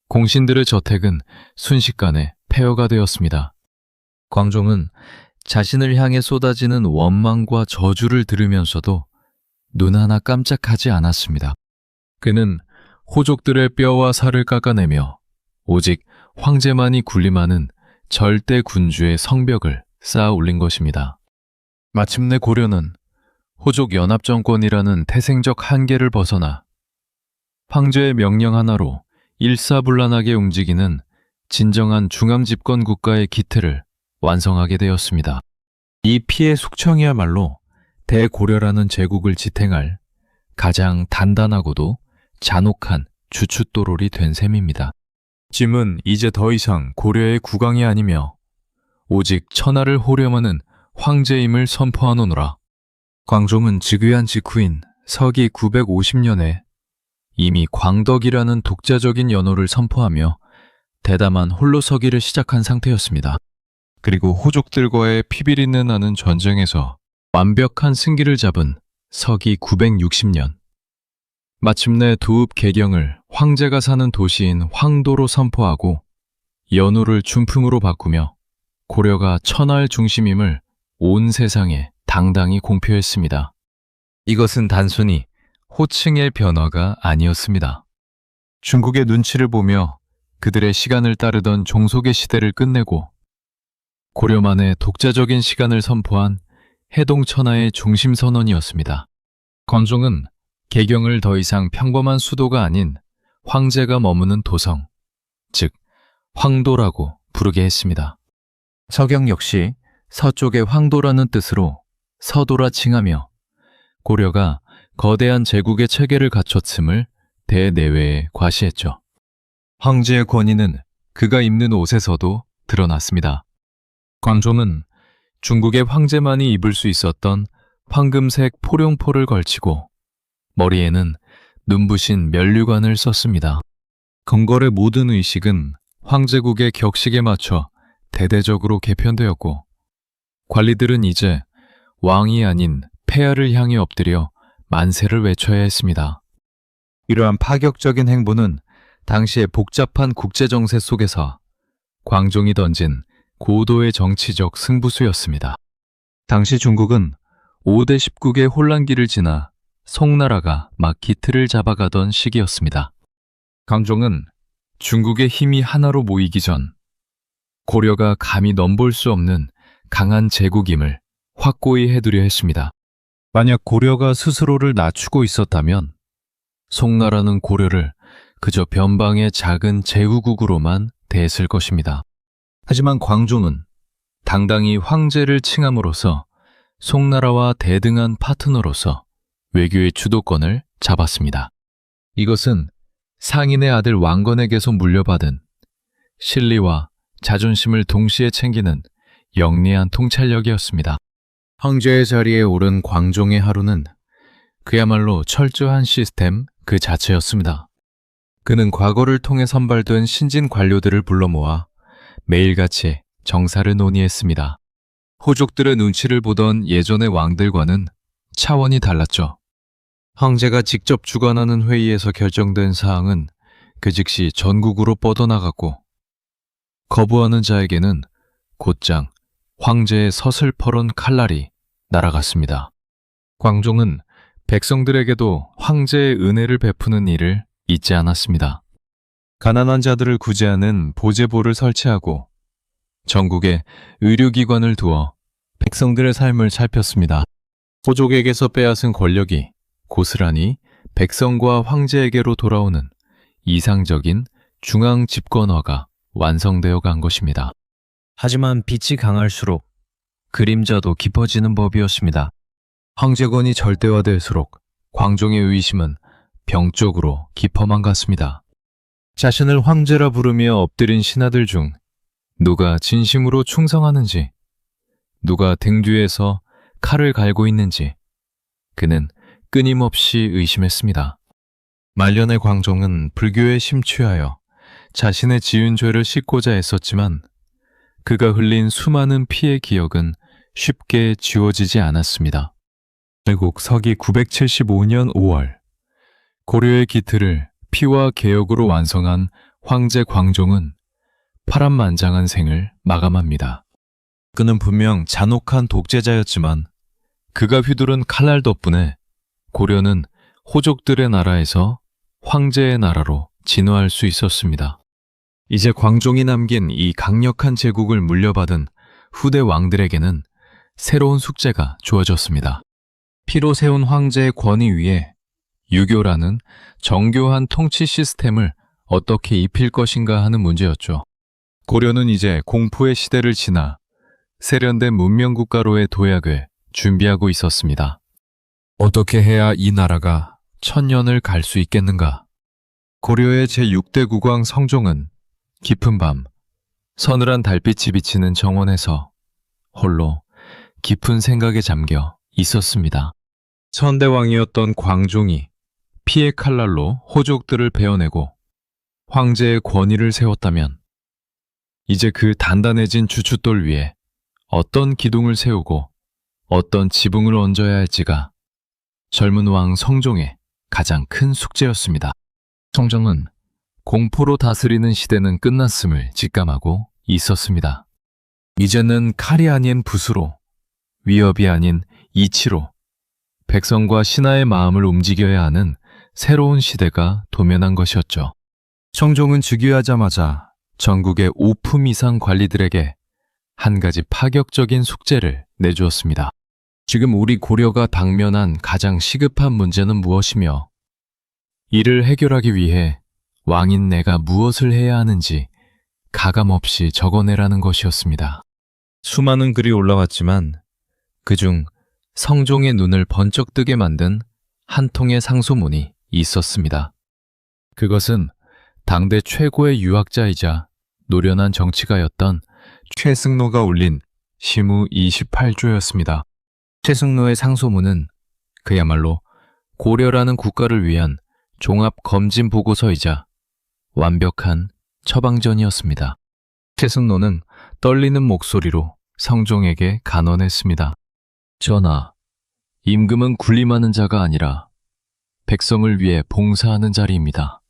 공신들의 저택은 순식간에 폐허가 되었습니다. 광종은 자신을 향해 쏟아지는 원망과 저주를 들으면서도 눈 하나 깜짝하지 않았습니다. 그는 호족들의 뼈와 살을 깎아내며 오직 황제만이 군림하는 절대 군주의 성벽을 쌓아 올린 것입니다. 마침내 고려는 호족 연합정권이라는 태생적 한계를 벗어나 황제의 명령 하나로 일사불란하게 움직이는 진정한 중앙집권 국가의 기틀을 완성하게 되었습니다. 이 피해 숙청이야말로 대고려라는 제국을 지탱할 가장 단단하고도 잔혹한 주춧도롤이 된 셈입니다. 짐은 이제 더 이상 고려의 국왕이 아니며 오직 천하를 호령하는 황제임을 선포하노라. 광종은 즉위한 직후인 서기 950년에 이미 광덕이라는 독자적인 연호를 선포하며 대담한 홀로서기를 시작한 상태였습니다. 그리고 호족들과의 피비린내 나는 전쟁에서 완벽한 승기를 잡은 서기 960년. 마침내 도읍 개경을 황제가 사는 도시인 황도로 선포하고 연호를 준풍으로 바꾸며 고려가 천하의 중심임을 온 세상에 당당히 공표했습니다. 이것은 단순히 호칭의 변화가 아니었습니다. 중국의 눈치를 보며 그들의 시간을 따르던 종속의 시대를 끝내고 고려만의 독자적인 시간을 선포한 해동천하의 중심선언이었습니다. 건종은 개경을 더 이상 평범한 수도가 아닌 황제가 머무는 도성, 즉 황도라고 부르게 했습니다. 서경 역시 서쪽의 황도라는 뜻으로 서도라 칭하며 고려가 거대한 제국의 체계를 갖췄음을 대내외에 과시했죠. 황제의 권위는 그가 입는 옷에서도 드러났습니다. 광종은 중국의 황제만이 입을 수 있었던 황금색 포룡포를 걸치고 머리에는 눈부신 면류관을 썼습니다. 궁궐의 모든 의식은 황제국의 격식에 맞춰 대대적으로 개편되었고 관리들은 이제 왕이 아닌 폐하를 향해 엎드려 만세를 외쳐야 했습니다. 이러한 파격적인 행보는 당시의 복잡한 국제정세 속에서 광종이 던진 고도의 정치적 승부수였습니다. 당시 중국은 5대 19개 혼란기를 지나 송나라가 막 기틀을 잡아가던 시기였습니다. 광종은 중국의 힘이 하나로 모이기 전 고려가 감히 넘볼 수 없는 강한 제국임을 확고히 해두려 했습니다. 만약 고려가 스스로를 낮추고 있었다면 송나라는 고려를 그저 변방의 작은 제후국으로만 대했을 것입니다. 하지만 광종은 당당히 황제를 칭함으로써 송나라와 대등한 파트너로서 외교의 주도권을 잡았습니다. 이것은 상인의 아들 왕건에게서 물려받은 실리와 자존심을 동시에 챙기는 영리한 통찰력이었습니다. 황제의 자리에 오른 광종의 하루는 그야말로 철저한 시스템 그 자체였습니다. 그는 과거를 통해 선발된 신진 관료들을 불러 모아 매일같이 정사를 논의했습니다. 호족들의 눈치를 보던 예전의 왕들과는 차원이 달랐죠. 황제가 직접 주관하는 회의에서 결정된 사항은 그 즉시 전국으로 뻗어나갔고 거부하는 자에게는 곧장 황제의 서슬퍼런 칼날이 날아갔습니다. 광종은 백성들에게도 황제의 은혜를 베푸는 일을 잊지 않았습니다. 가난한 자들을 구제하는 보제보를 설치하고 전국에 의료기관을 두어 백성들의 삶을 살폈습니다. 호족에게서 빼앗은 권력이 고스란히 백성과 황제에게로 돌아오는 이상적인 중앙 집권화가 완성되어 간 것입니다. 하지만 빛이 강할수록 그림자도 깊어지는 법이었습니다. 황제권이 절대화될수록 광종의 의심은 병적으로 깊어만 갔습니다. 자신을 황제라 부르며 엎드린 신하들 중 누가 진심으로 충성하는지, 누가 등 뒤에서 칼을 갈고 있는지 그는 끊임없이 의심했습니다. 말년의 광종은 불교에 심취하여 자신의 지은 죄를 씻고자 애썼지만 그가 흘린 수많은 피의 기억은 쉽게 지워지지 않았습니다. 결국 서기 975년 5월 고려의 기틀을 피와 개혁으로 완성한 황제 광종은 파란만장한 생을 마감합니다. 그는 분명 잔혹한 독재자였지만 그가 휘두른 칼날 덕분에 고려는 호족들의 나라에서 황제의 나라로 진화할 수 있었습니다. 이제 광종이 남긴 이 강력한 제국을 물려받은 후대 왕들에게는 새로운 숙제가 주어졌습니다. 피로 세운 황제의 권위 위에 유교라는 정교한 통치 시스템을 어떻게 입힐 것인가 하는 문제였죠. 고려는 이제 공포의 시대를 지나 세련된 문명국가로의 도약을 준비하고 있었습니다. 어떻게 해야 이 나라가 천년을 갈 수 있겠는가? 고려의 제6대 국왕 성종은 깊은 밤 서늘한 달빛이 비치는 정원에서 홀로 깊은 생각에 잠겨 있었습니다. 선대왕이었던 광종이 피의 칼날로 호족들을 베어내고 황제의 권위를 세웠다면 이제 그 단단해진 주춧돌 위에 어떤 기둥을 세우고 어떤 지붕을 얹어야 할지가 젊은 왕 성종의 가장 큰 숙제였습니다. 성종은 공포로 다스리는 시대는 끝났음을 직감하고 있었습니다. 이제는 칼이 아닌 붓으로, 위협이 아닌 이치로 백성과 신하의 마음을 움직여야 하는 새로운 시대가 도면한 것이었죠. 성종은 즉위하자마자 전국의 5품 이상 관리들에게 한 가지 파격적인 숙제를 내주었습니다. 지금 우리 고려가 당면한 가장 시급한 문제는 무엇이며 이를 해결하기 위해 왕인 내가 무엇을 해야 하는지 가감없이 적어내라는 것이었습니다. 수많은 글이 올라왔지만 그중 성종의 눈을 번쩍 뜨게 만든 한 통의 상소문이 있었습니다. 그것은 당대 최고의 유학자이자 노련한 정치가였던 최승로가 올린 시무 28조였습니다. 최승로의 상소문은 그야말로 고려라는 국가를 위한 종합 검진 보고서이자 완벽한 처방전이었습니다. 최승로는 떨리는 목소리로 성종에게 간언했습니다. 전하, 임금은 군림하는 자가 아니라 백성을 위해 봉사하는 자리입니다.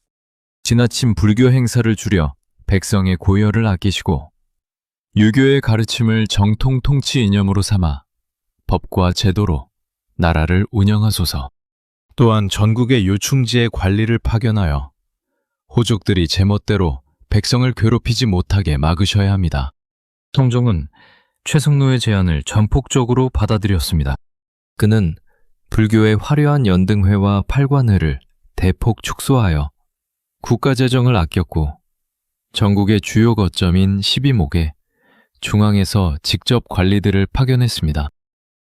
지나친 불교 행사를 줄여 백성의 고열을 아끼시고 유교의 가르침을 정통 통치 이념으로 삼아 법과 제도로 나라를 운영하소서. 또한 전국의 요충지의 관리를 파견하여 호족들이 제멋대로 백성을 괴롭히지 못하게 막으셔야 합니다. 성종은 최승로의 제안을 전폭적으로 받아들였습니다. 그는 불교의 화려한 연등회와 팔관회를 대폭 축소하여 국가재정을 아꼈고 전국의 주요 거점인 12목에 중앙에서 직접 관리들을 파견했습니다.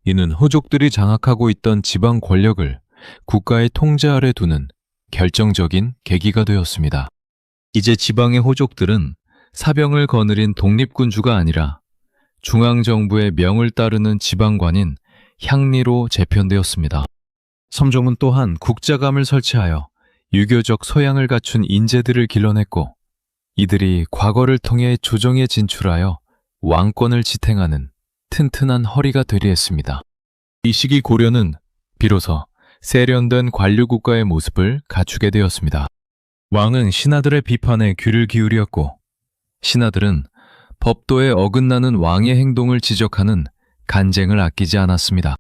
이는 호족들이 장악하고 있던 지방 권력을 국가의 통제 아래 두는 결정적인 계기가 되었습니다. 이제 지방의 호족들은 사병을 거느린 독립군주가 아니라 중앙정부의 명을 따르는 지방관인 향리로 재편되었습니다. 성종은 또한 국자감을 설치하여 유교적 소양을 갖춘 인재들을 길러냈고 이들이 과거를 통해 조정에 진출하여 왕권을 지탱하는 튼튼한 허리가 되려 했습니다. 이 시기 고려는 비로소 세련된 관료국가의 모습을 갖추게 되었습니다. 왕은 신하들의 비판에 귀를 기울였고 신하들은 법도에 어긋나는 왕의 행동을 지적하는 간쟁을 아끼지 않았습니다.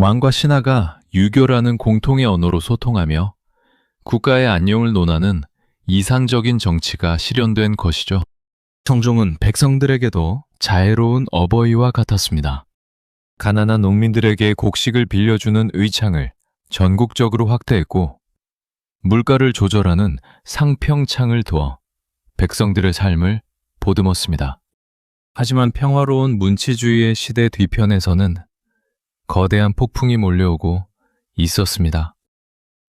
왕과 신하가 유교라는 공통의 언어로 소통하며 국가의 안녕을 논하는 이상적인 정치가 실현된 것이죠. 성종은 백성들에게도 자애로운 어버이와 같았습니다. 가난한 농민들에게 곡식을 빌려주는 의창을 전국적으로 확대했고 물가를 조절하는 상평창을 두어 백성들의 삶을 보듬었습니다. 하지만 평화로운 문치주의의 시대 뒤편에서는 거대한 폭풍이 몰려오고 있었습니다.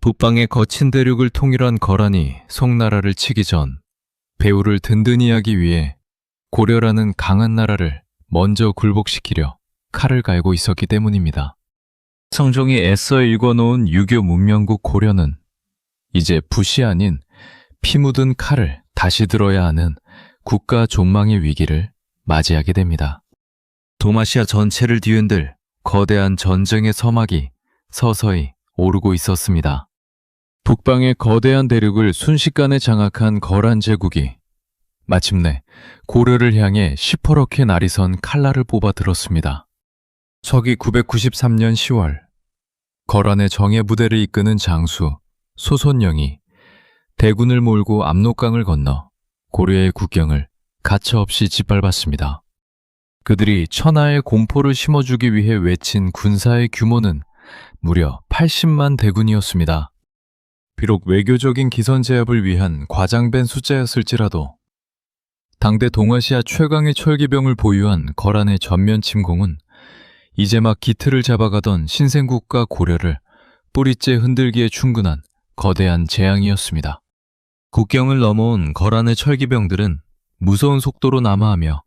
북방의 거친 대륙을 통일한 거란이 송나라를 치기 전 배후를 든든히 하기 위해 고려라는 강한 나라를 먼저 굴복시키려 칼을 갈고 있었기 때문입니다. 성종이 애써 읽어놓은 유교 문명국 고려는 이제 붓이 아닌 피 묻은 칼을 다시 들어야 하는 국가 존망의 위기를 맞이하게 됩니다. 도마시아 전체를 뒤흔들 거대한 전쟁의 서막이 서서히 오르고 있었습니다. 북방의 거대한 대륙을 순식간에 장악한 거란 제국이 마침내 고려를 향해 시퍼렇게 날이 선 칼날을 뽑아 들었습니다. 서기 993년 10월 거란의 정예 부대를 이끄는 장수 소손영이 대군을 몰고 압록강을 건너 고려의 국경을 가차없이 짓밟았습니다. 그들이 천하의 공포를 심어주기 위해 외친 군사의 규모는 무려 80만 대군이었습니다. 비록 외교적인 기선 제압을 위한 과장된 숫자였을지라도 당대 동아시아 최강의 철기병을 보유한 거란의 전면 침공은 이제 막 기틀을 잡아가던 신생국가 고려를 뿌리째 흔들기에 충분한 거대한 재앙이었습니다. 국경을 넘어온 거란의 철기병들은 무서운 속도로 남하하며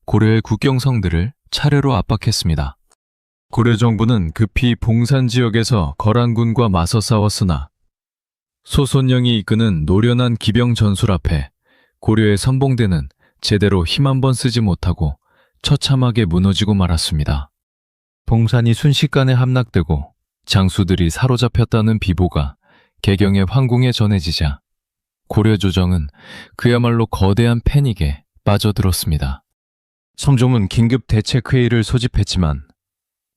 고려의 국경성들을 차례로 압박했습니다. 고려 정부는 급히 봉산 지역에서 거란군과 맞서 싸웠으나 소손영이 이끄는 노련한 기병 전술 앞에 고려의 선봉대는 제대로 힘 한 번 쓰지 못하고 처참하게 무너지고 말았습니다. 봉산이 순식간에 함락되고 장수들이 사로잡혔다는 비보가 개경의 황궁에 전해지자 고려 조정은 그야말로 거대한 패닉에 빠져들었습니다. 성종은 긴급 대책회의를 소집했지만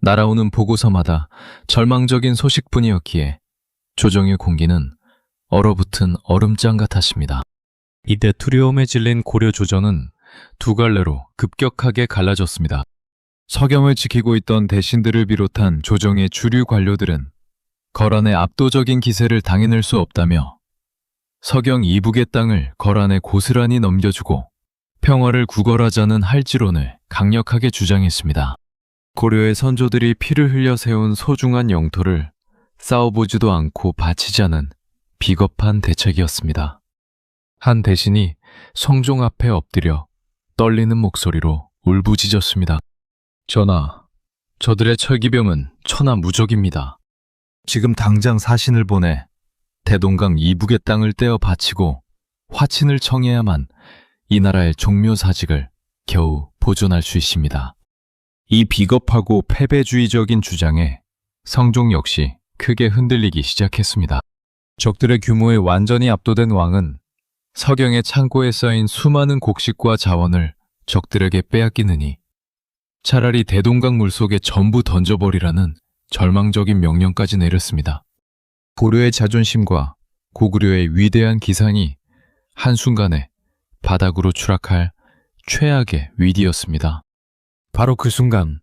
날아오는 보고서마다 절망적인 소식뿐이었기에 조정의 공기는 얼어붙은 얼음장 같았습니다. 이때 두려움에 질린 고려 조정은 두 갈래로 급격하게 갈라졌습니다. 서경을 지키고 있던 대신들을 비롯한 조정의 주류 관료들은 거란의 압도적인 기세를 당해낼 수 없다며 서경 이북의 땅을 거란에 고스란히 넘겨주고 평화를 구걸하자는 할지론을 강력하게 주장했습니다. 고려의 선조들이 피를 흘려 세운 소중한 영토를 싸워보지도 않고 바치자는 비겁한 대책이었습니다. 한 대신이 성종 앞에 엎드려 떨리는 목소리로 울부짖었습니다. 전하, 저들의 철기병은 천하무적입니다. 지금 당장 사신을 보내 대동강 이북의 땅을 떼어 바치고 화친을 청해야만 이 나라의 종묘사직을 겨우 보존할 수 있습니다. 이 비겁하고 패배주의적인 주장에 성종 역시 크게 흔들리기 시작했습니다. 적들의 규모에 완전히 압도된 왕은 서경의 창고에 쌓인 수많은 곡식과 자원을 적들에게 빼앗기느니 차라리 대동강 물속에 전부 던져버리라는 절망적인 명령까지 내렸습니다. 고려의 자존심과 고구려의 위대한 기상이 한순간에 바닥으로 추락할 최악의 위기였습니다. 바로 그 순간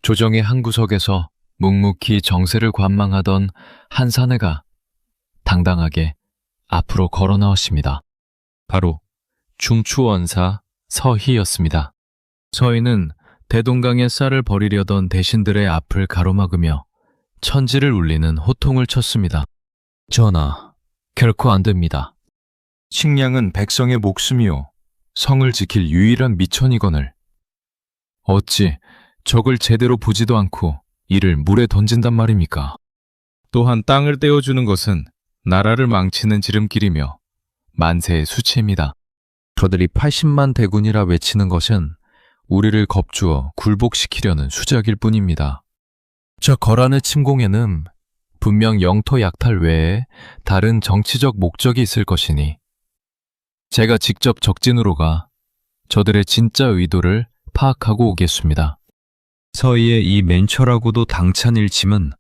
조정의 한 구석에서 묵묵히 정세를 관망하던 한 사내가 당당하게 앞으로 걸어 나왔습니다. 바로 중추원사 서희였습니다. 서희는 대동강에 쌀을 버리려던 대신들의 앞을 가로막으며 천지를 울리는 호통을 쳤습니다. 전하, 결코 안 됩니다. 식량은 백성의 목숨이요 성을 지킬 유일한 미천이거늘 어찌 적을 제대로 보지도 않고 이를 물에 던진단 말입니까? 또한 땅을 떼어주는 것은 나라를 망치는 지름길이며 만세의 수치입니다. 저들이 80만 대군이라 외치는 것은 우리를 겁주어 굴복시키려는 수작일 뿐입니다. 저 거란의 침공에는 분명 영토 약탈 외에 다른 정치적 목적이 있을 것이니 제가 직접 적진으로 가 저들의 진짜 의도를 파악하고 오겠습니다. 서희의 이 맨처라고도 당찬 일침은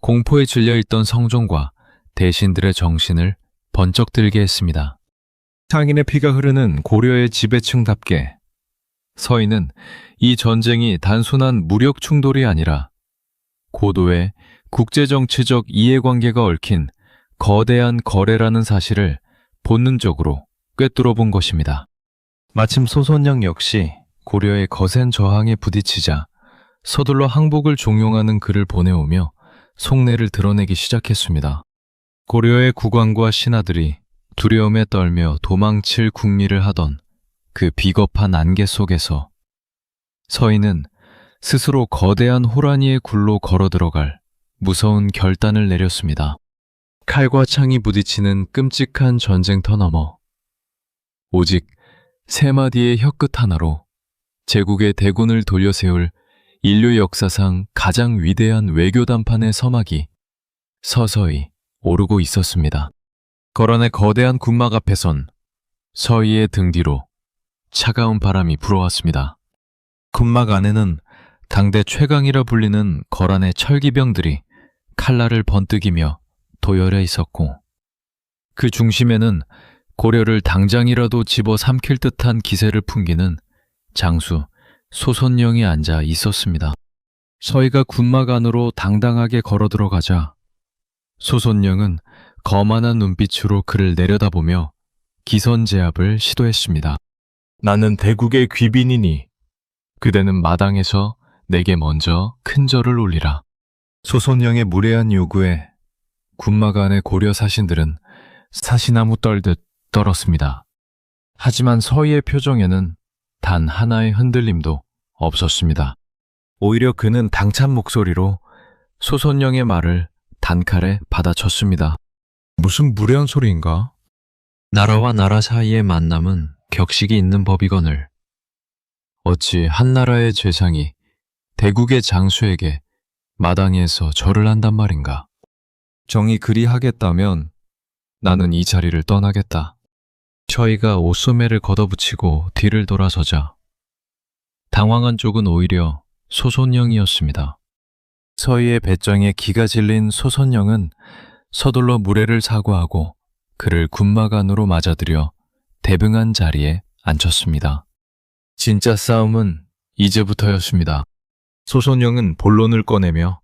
공포에 질려있던 성종과 대신들의 정신을 번쩍 들게 했습니다. 상인의 피가 흐르는 고려의 지배층답게 서희는 이 전쟁이 단순한 무력 충돌이 아니라 고도의 국제정치적 이해관계가 얽힌 거대한 거래라는 사실을 본능적으로 꿰뚫어 본 것입니다. 마침 소선영 역시 고려의 거센 저항에 부딪히자 서둘러 항복을 종용하는 글을 보내오며 속내를 드러내기 시작했습니다. 고려의 국왕과 신하들이 두려움에 떨며 도망칠 궁리를 하던 그 비겁한 안개 속에서 서희는 스스로 거대한 호랑이의 굴로 걸어 들어갈 무서운 결단을 내렸습니다. 칼과 창이 부딪히는 끔찍한 전쟁터 너머 오직 세 마디의 혀끝 하나로 제국의 대군을 돌려세울 인류 역사상 가장 위대한 외교 단판의 서막이 서서히 오르고 있었습니다. 거란의 거대한 군막 앞에선 서희의 등 뒤로 차가운 바람이 불어왔습니다. 군막 안에는 당대 최강이라 불리는 거란의 철기병들이 칼날을 번뜩이며 도열해 있었고 그 중심에는 고려를 당장이라도 집어 삼킬 듯한 기세를 풍기는 장수 소선영이 앉아 있었습니다. 서희가 군막 안으로 당당하게 걸어 들어가자 소선영은 거만한 눈빛으로 그를 내려다보며 기선제압을 시도했습니다. 나는 대국의 귀빈이니 그대는 마당에서 내게 먼저 큰 절을 올리라. 소선영의 무례한 요구에 군막 안의 고려 사신들은 사시나무 떨듯 떨었습니다. 하지만 서희의 표정에는 단 하나의 흔들림도 없었습니다. 오히려 그는 당찬 목소리로 소선영의 말을 단칼에 받아쳤습니다. 무슨 무례한 소리인가? 나라와 나라 사이의 만남은 격식이 있는 법이거늘 어찌 한나라의 죄상이 대국의 장수에게 마당에서 절을 한단 말인가? 정이 그리 하겠다면 나는 이 자리를 떠나겠다. 서희가 옷소매를 걷어붙이고 뒤를 돌아서자 당황한 쪽은 오히려 소선영이었습니다. 서희의 배짱에 기가 질린 소선영은 서둘러 무례를 사과하고 그를 군막 안으로 맞아들여 대등한 자리에 앉혔습니다. 진짜 싸움은 이제부터였습니다. 소선영은 본론을 꺼내며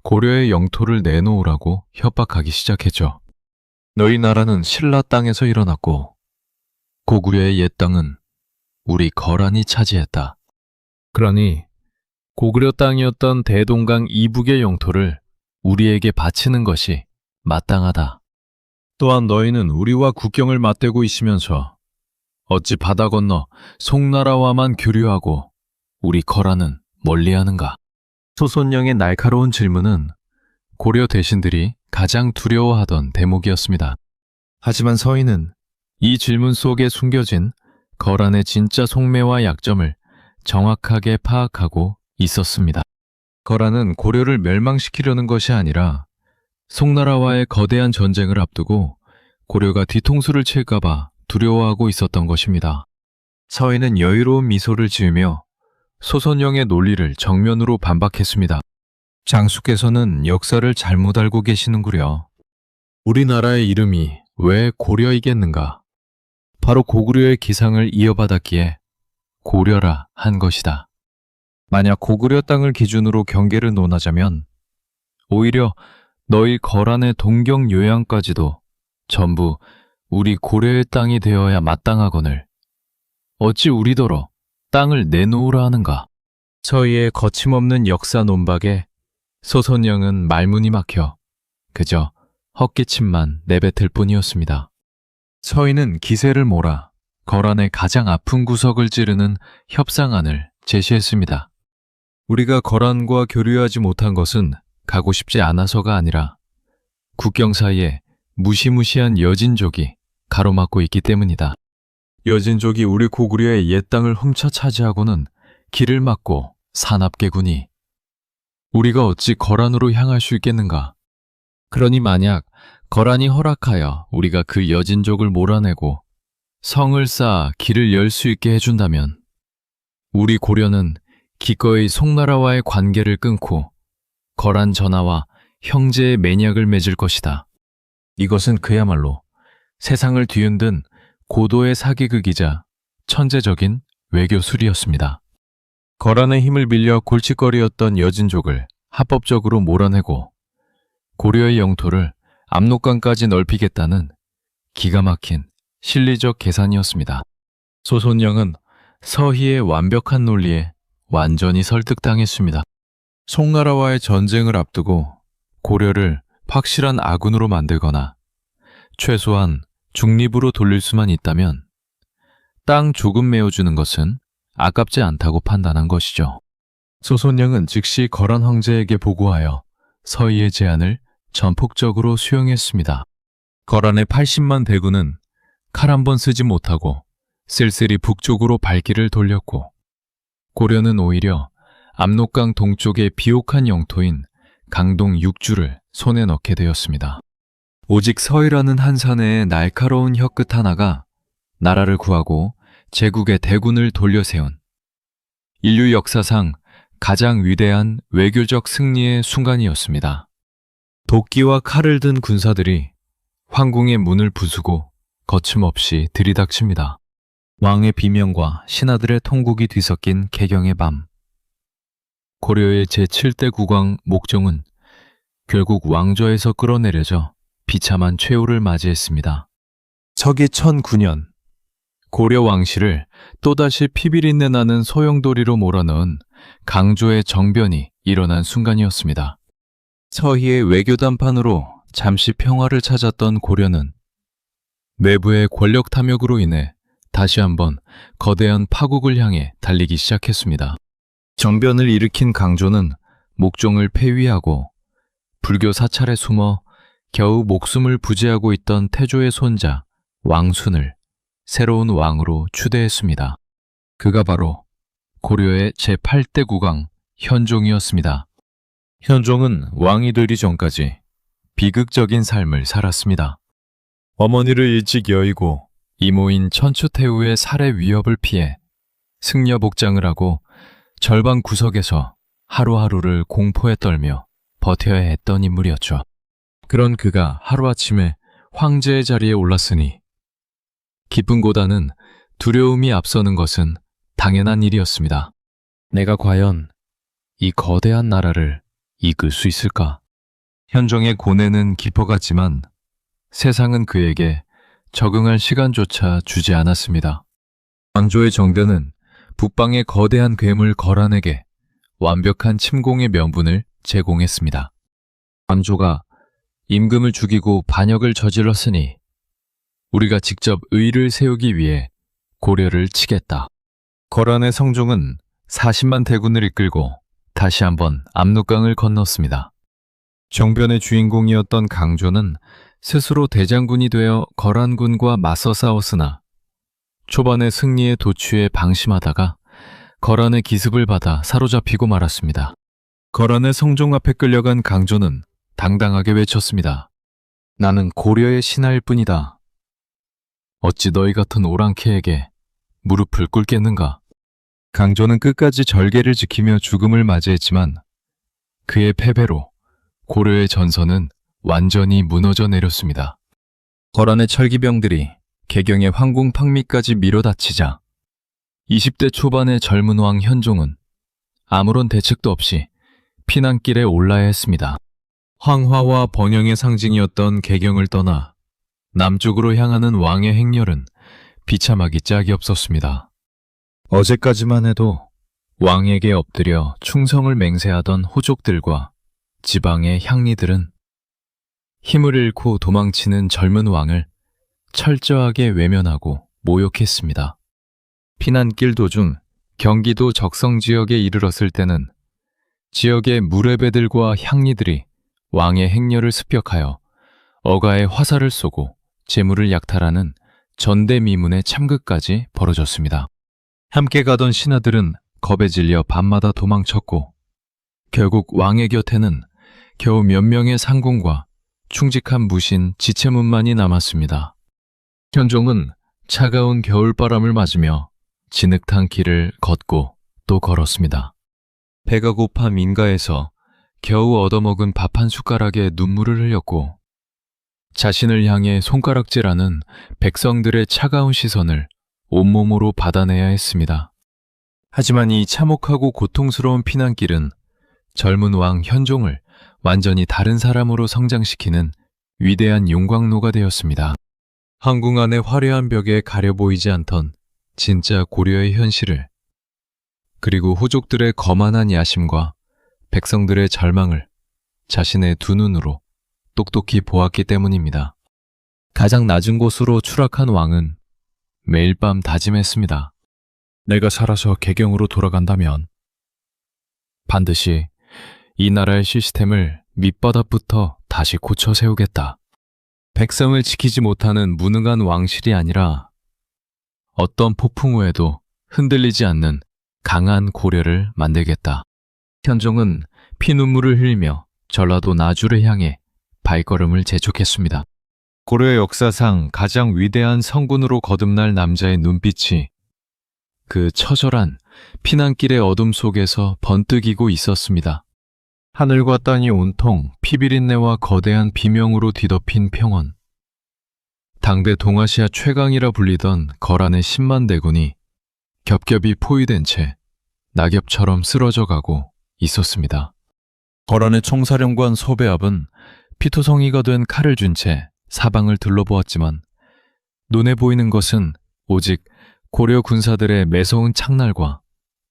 고려의 영토를 내놓으라고 협박하기 시작했죠. 너희 나라는 신라 땅에서 일어났고 고구려의 옛 땅은 우리 거란이 차지했다. 그러니 고구려 땅이었던 대동강 이북의 영토를 우리에게 바치는 것이 마땅하다. 또한 너희는 우리와 국경을 맞대고 있으면서 어찌 바다 건너 송나라와만 교류하고 우리 거란은 멀리하는가? 소손영의 날카로운 질문은 고려 대신들이 가장 두려워하던 대목이었습니다. 하지만 서희는 이 질문 속에 숨겨진 거란의 진짜 속매와 약점을 정확하게 파악하고 있었습니다. 거란은 고려를 멸망시키려는 것이 아니라 송나라와의 거대한 전쟁을 앞두고 고려가 뒤통수를 칠까봐 두려워하고 있었던 것입니다. 서희는 여유로운 미소를 지으며 소손영의 논리를 정면으로 반박했습니다. 장수께서는 역사를 잘못 알고 계시는구려. 우리나라의 이름이 왜 고려이겠는가? 바로 고구려의 기상을 이어받았기에 고려라 한 것이다. 만약 고구려 땅을 기준으로 경계를 논하자면 오히려 너희 거란의 동경 요양까지도 전부 우리 고려의 땅이 되어야 마땅하거늘 어찌 우리더러 땅을 내놓으라 하는가? 서희의 거침없는 역사 논박에 소손영은 말문이 막혀 그저 헛기침만 내뱉을 뿐이었습니다. 서희는 기세를 몰아 거란의 가장 아픈 구석을 찌르는 협상안을 제시했습니다. 우리가 거란과 교류하지 못한 것은 가고 싶지 않아서가 아니라 국경 사이에 무시무시한 여진족이 가로막고 있기 때문이다. 여진족이 우리 고구려의 옛 땅을 훔쳐 차지하고는 길을 막고 산악계군이 우리가 어찌 거란으로 향할 수 있겠는가? 그러니 만약 거란이 허락하여 우리가 그 여진족을 몰아내고 성을 쌓아 길을 열 수 있게 해준다면 우리 고려는 기꺼이 송나라와의 관계를 끊고 거란 전하와 형제의 맹약을 맺을 것이다. 이것은 그야말로 세상을 뒤흔든 고도의 사기극이자 천재적인 외교술이었습니다. 거란의 힘을 빌려 골칫거리였던 여진족을 합법적으로 몰아내고 고려의 영토를 압록강까지 넓히겠다는 기가 막힌 실리적 계산이었습니다. 소손영은 서희의 완벽한 논리에 완전히 설득당했습니다. 송나라와의 전쟁을 앞두고 고려를 확실한 아군으로 만들거나 최소한 중립으로 돌릴 수만 있다면 땅 조금 메워주는 것은 아깝지 않다고 판단한 것이죠. 소손영은 즉시 거란 황제에게 보고하여 서희의 제안을 전폭적으로 수용했습니다. 거란의 80만 대군은 칼 한 번 쓰지 못하고 쓸쓸히 북쪽으로 발길을 돌렸고 고려는 오히려 압록강 동쪽의 비옥한 영토인 강동 6주를 손에 넣게 되었습니다. 오직 서희라는 한사내의 날카로운 혀끝 하나가 나라를 구하고 제국의 대군을 돌려세운 인류 역사상 가장 위대한 외교적 승리의 순간이었습니다. 도끼와 칼을 든 군사들이 황궁의 문을 부수고 거침없이 들이닥칩니다. 왕의 비명과 신하들의 통곡이 뒤섞인 개경의 밤. 고려의 제7대 국왕 목종은 결국 왕좌에서 끌어내려져 비참한 최후를 맞이했습니다. 서기 1009년 고려 왕실을 또다시 피비린내 나는 소용돌이로 몰아넣은 강조의 정변이 일어난 순간이었습니다. 서희의 외교 담판으로 잠시 평화를 찾았던 고려는 내부의 권력 탐욕으로 인해 다시 한번 거대한 파국을 향해 달리기 시작했습니다. 정변을 일으킨 강조는 목종을 폐위하고 불교 사찰에 숨어 겨우 목숨을 부지하고 있던 태조의 손자 왕순을 새로운 왕으로 추대했습니다. 그가 바로 고려의 제8대 국왕 현종이었습니다. 현종은 왕이 되기 전까지 비극적인 삶을 살았습니다. 어머니를 일찍 여의고 이모인 천추태후의 살해 위협을 피해 승려 복장을 하고 절방 구석에서 하루하루를 공포에 떨며 버텨야 했던 인물이었죠. 그런 그가 하루아침에 황제의 자리에 올랐으니 기쁨보다는 두려움이 앞서는 것은 당연한 일이었습니다. 내가 과연 이 거대한 나라를 이끌 수 있을까? 현종의 고뇌는 깊어갔지만 세상은 그에게 적응할 시간조차 주지 않았습니다. 왕조의 정대는 북방의 거대한 괴물 거란에게 완벽한 침공의 명분을 제공했습니다. 왕조가 임금을 죽이고 반역을 저질렀으니 우리가 직접 의를 세우기 위해 고려를 치겠다. 거란의 성종은 40만 대군을 이끌고 다시 한번 압록강을 건넜습니다. 정변의 주인공이었던 강조는 스스로 대장군이 되어 거란군과 맞서 싸웠으나 초반에 승리의 도취에 방심하다가 거란의 기습을 받아 사로잡히고 말았습니다. 거란의 성종 앞에 끌려간 강조는 당당하게 외쳤습니다. 나는 고려의 신하일 뿐이다. 어찌 너희 같은 오랑캐에게 무릎을 꿇겠는가? 강조는 끝까지 절개를 지키며 죽음을 맞이했지만 그의 패배로 고려의 전선은 완전히 무너져 내렸습니다. 거란의 철기병들이 개경의 황궁 팡미까지 밀어닥치자 20대 초반의 젊은 왕 현종은 아무런 대책도 없이 피난길에 올라야 했습니다. 황화와 번영의 상징이었던 개경을 떠나 남쪽으로 향하는 왕의 행렬은 비참하기 짝이 없었습니다. 어제까지만 해도 왕에게 엎드려 충성을 맹세하던 호족들과 지방의 향리들은 힘을 잃고 도망치는 젊은 왕을 철저하게 외면하고 모욕했습니다. 피난길 도중 경기도 적성 지역에 이르렀을 때는 지역의 무례배들과 향리들이 왕의 행렬을 습격하여 어가에 화살을 쏘고 재물을 약탈하는 전대미문의 참극까지 벌어졌습니다. 함께 가던 신하들은 겁에 질려 밤마다 도망쳤고 결국 왕의 곁에는 겨우 몇 명의 상궁과 충직한 무신 지체문만이 남았습니다. 현종은 차가운 겨울바람을 맞으며 진흙탕 길을 걷고 또 걸었습니다. 배가 고파 민가에서 겨우 얻어먹은 밥 한 숟가락에 눈물을 흘렸고 자신을 향해 손가락질하는 백성들의 차가운 시선을 온몸으로 받아내야 했습니다. 하지만 이 참혹하고 고통스러운 피난길은 젊은 왕 현종을 완전히 다른 사람으로 성장시키는 위대한 용광로가 되었습니다. 황궁 안의 화려한 벽에 가려 보이지 않던 진짜 고려의 현실을, 그리고 호족들의 거만한 야심과 백성들의 절망을 자신의 두 눈으로 똑똑히 보았기 때문입니다. 가장 낮은 곳으로 추락한 왕은 매일 밤 다짐했습니다. 내가 살아서 개경으로 돌아간다면 반드시 이 나라의 시스템을 밑바닥부터 다시 고쳐 세우겠다. 백성을 지키지 못하는 무능한 왕실이 아니라 어떤 폭풍 후에도 흔들리지 않는 강한 고려를 만들겠다. 현종은 피눈물을 흘리며 전라도 나주를 향해 발걸음을 재촉했습니다. 고려의 역사상 가장 위대한 성군으로 거듭날 남자의 눈빛이 그 처절한 피난길의 어둠 속에서 번뜩이고 있었습니다. 하늘과 땅이 온통 피비린내와 거대한 비명으로 뒤덮인 평원. 당대 동아시아 최강이라 불리던 거란의 10만 대군이 겹겹이 포위된 채 낙엽처럼 쓰러져가고 있었습니다. 거란의 총사령관 소배압은 피토성이가 된 칼을 쥔 채 사방을 둘러보았지만 눈에 보이는 것은 오직 고려 군사들의 매서운 창날과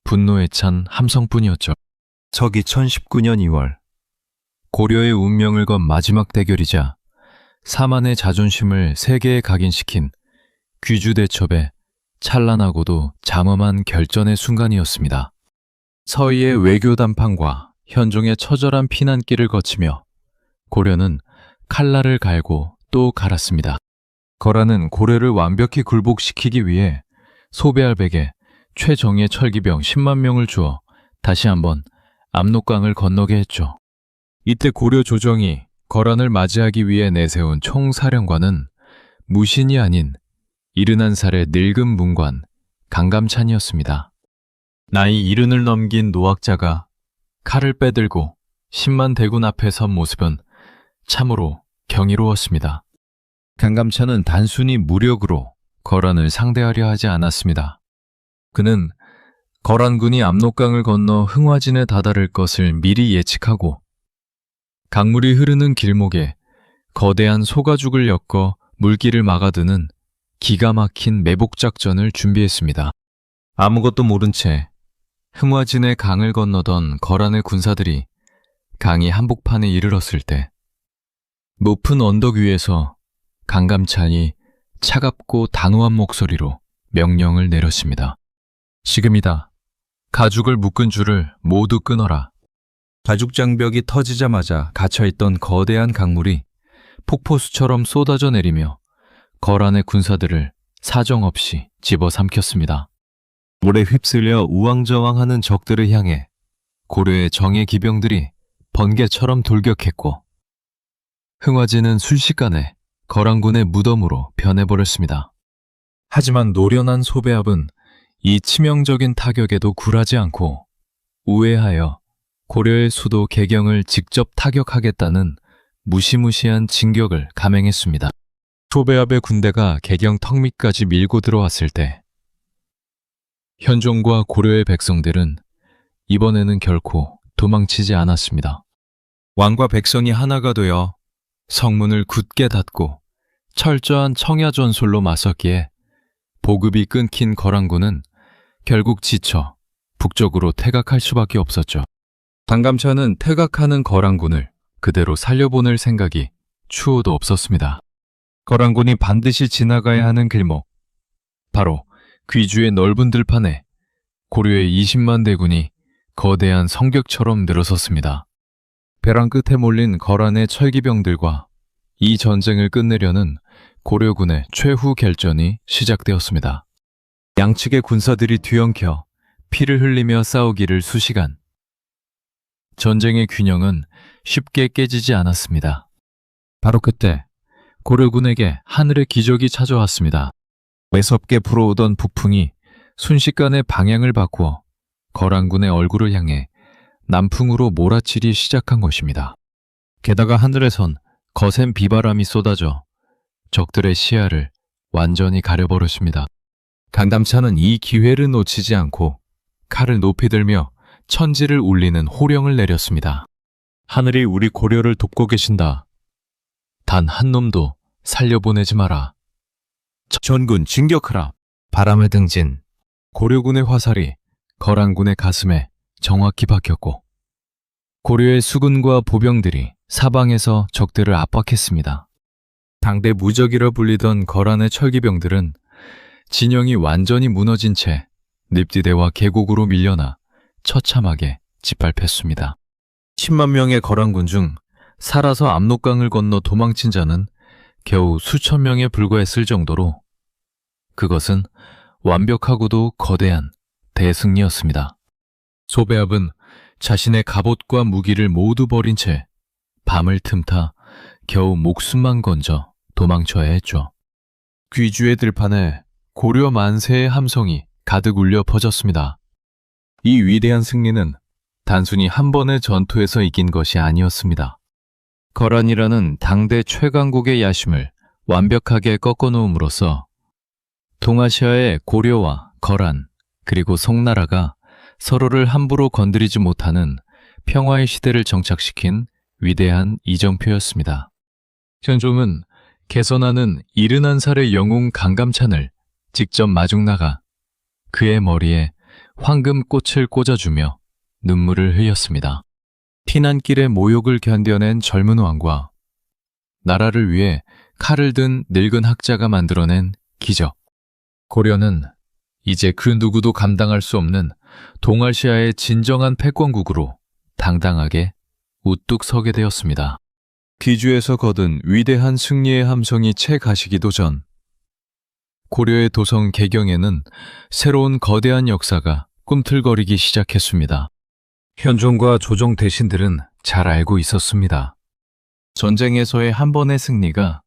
분노에 찬 함성뿐이었죠. 서기 1019년 2월, 고려의 운명을 건 마지막 대결이자 사만의 자존심을 세계에 각인시킨 귀주대첩의 찬란하고도 장엄한 결전의 순간이었습니다. 서희의 외교 담판과 현종의 처절한 피난길을 거치며 고려는 칼날을 갈고 또 갈았습니다. 거란은 고려를 완벽히 굴복시키기 위해 소배알백에 최정예 철기병 10만 명을 주어 다시 한번 압록강을 건너게 했죠. 이때 고려 조정이 거란을 맞이하기 위해 내세운 총사령관은 무신이 아닌 71살의 늙은 문관 강감찬이었습니다. 나이 70을 넘긴 노학자가 칼을 빼들고 10만 대군 앞에 선 모습은 참으로 경이로웠습니다. 강감찬은 단순히 무력으로 거란을 상대하려 하지 않았습니다. 그는 거란군이 압록강을 건너 흥화진에 다다를 것을 미리 예측하고 강물이 흐르는 길목에 거대한 소가죽을 엮어 물길을 막아드는 기가 막힌 매복작전을 준비했습니다. 아무것도 모른 채 흥화진의 강을 건너던 거란의 군사들이 강이 한복판에 이르렀을 때 높은 언덕 위에서 강감찬이 차갑고 단호한 목소리로 명령을 내렸습니다. 지금이다. 가죽을 묶은 줄을 모두 끊어라. 가죽 장벽이 터지자마자 갇혀있던 거대한 강물이 폭포수처럼 쏟아져 내리며 거란의 군사들을 사정없이 집어삼켰습니다. 물에 휩쓸려 우왕좌왕하는 적들을 향해 고려의 정예 기병들이 번개처럼 돌격했고 흥화지는 순식간에 거란군의 무덤으로 변해버렸습니다. 하지만 노련한 소배압은 이 치명적인 타격에도 굴하지 않고 우회하여 고려의 수도 개경을 직접 타격하겠다는 무시무시한 진격을 감행했습니다. 소배압의 군대가 개경 턱 밑까지 밀고 들어왔을 때 현종과 고려의 백성들은 이번에는 결코 도망치지 않았습니다. 왕과 백성이 하나가 되어 성문을 굳게 닫고 철저한 청야전술로 맞섰기에 보급이 끊긴 거란군은 결국 지쳐 북쪽으로 퇴각할 수밖에 없었죠. 강감찬은 퇴각하는 거란군을 그대로 살려보낼 생각이 추호도 없었습니다. 거란군이 반드시 지나가야 하는 길목, 바로 귀주의 넓은 들판에 고려의 20만 대군이 거대한 성벽처럼 늘어섰습니다. 벼랑 끝에 몰린 거란의 철기병들과 이 전쟁을 끝내려는 고려군의 최후 결전이 시작되었습니다. 양측의 군사들이 뒤엉켜 피를 흘리며 싸우기를 수시간. 전쟁의 균형은 쉽게 깨지지 않았습니다. 바로 그때 고려군에게 하늘의 기적이 찾아왔습니다. 매섭게 불어오던 북풍이 순식간에 방향을 바꾸어 거란군의 얼굴을 향해 남풍으로 몰아치기 시작한 것입니다. 게다가 하늘에선 거센 비바람이 쏟아져 적들의 시야를 완전히 가려버렸습니다. 강담찬은 이 기회를 놓치지 않고 칼을 높이 들며 천지를 울리는 호령을 내렸습니다. 하늘이 우리 고려를 돕고 계신다. 단 한 놈도 살려보내지 마라. 전군 진격하라. 바람을 등진 고려군의 화살이 거란군의 가슴에 정확히 박혔고 고려의 수군과 보병들이 사방에서 적들을 압박했습니다. 당대 무적이라 불리던 거란의 철기병들은 진영이 완전히 무너진 채 늪지대와 계곡으로 밀려나 처참하게 짓밟혔습니다. 10만 명의 거란군 중 살아서 압록강을 건너 도망친 자는 겨우 수천 명에 불과했을 정도로 그것은 완벽하고도 거대한 대승리였습니다. 소배압은 자신의 갑옷과 무기를 모두 버린 채 밤을 틈타 겨우 목숨만 건져 도망쳐야 했죠. 귀주의 들판에 고려 만세의 함성이 가득 울려 퍼졌습니다. 이 위대한 승리는 단순히 한 번의 전투에서 이긴 것이 아니었습니다. 거란이라는 당대 최강국의 야심을 완벽하게 꺾어놓음으로써 동아시아의 고려와 거란 그리고 송나라가 서로를 함부로 건드리지 못하는 평화의 시대를 정착시킨 위대한 이정표였습니다. 현종은 개선하는 71살의 영웅 강감찬을 직접 마중나가 그의 머리에 황금꽃을 꽂아주며 눈물을 흘렸습니다. 피난길의 모욕을 견뎌낸 젊은 왕과 나라를 위해 칼을 든 늙은 학자가 만들어낸 기적. 고려는 이제 그 누구도 감당할 수 없는 동아시아의 진정한 패권국으로 당당하게 우뚝 서게 되었습니다. 귀주에서 거둔 위대한 승리의 함성이 채 가시기도 전 고려의 도성 개경에는 새로운 거대한 역사가 꿈틀거리기 시작했습니다. 현종과 조정 대신들은 잘 알고 있었습니다. 전쟁에서의 한 번의 승리가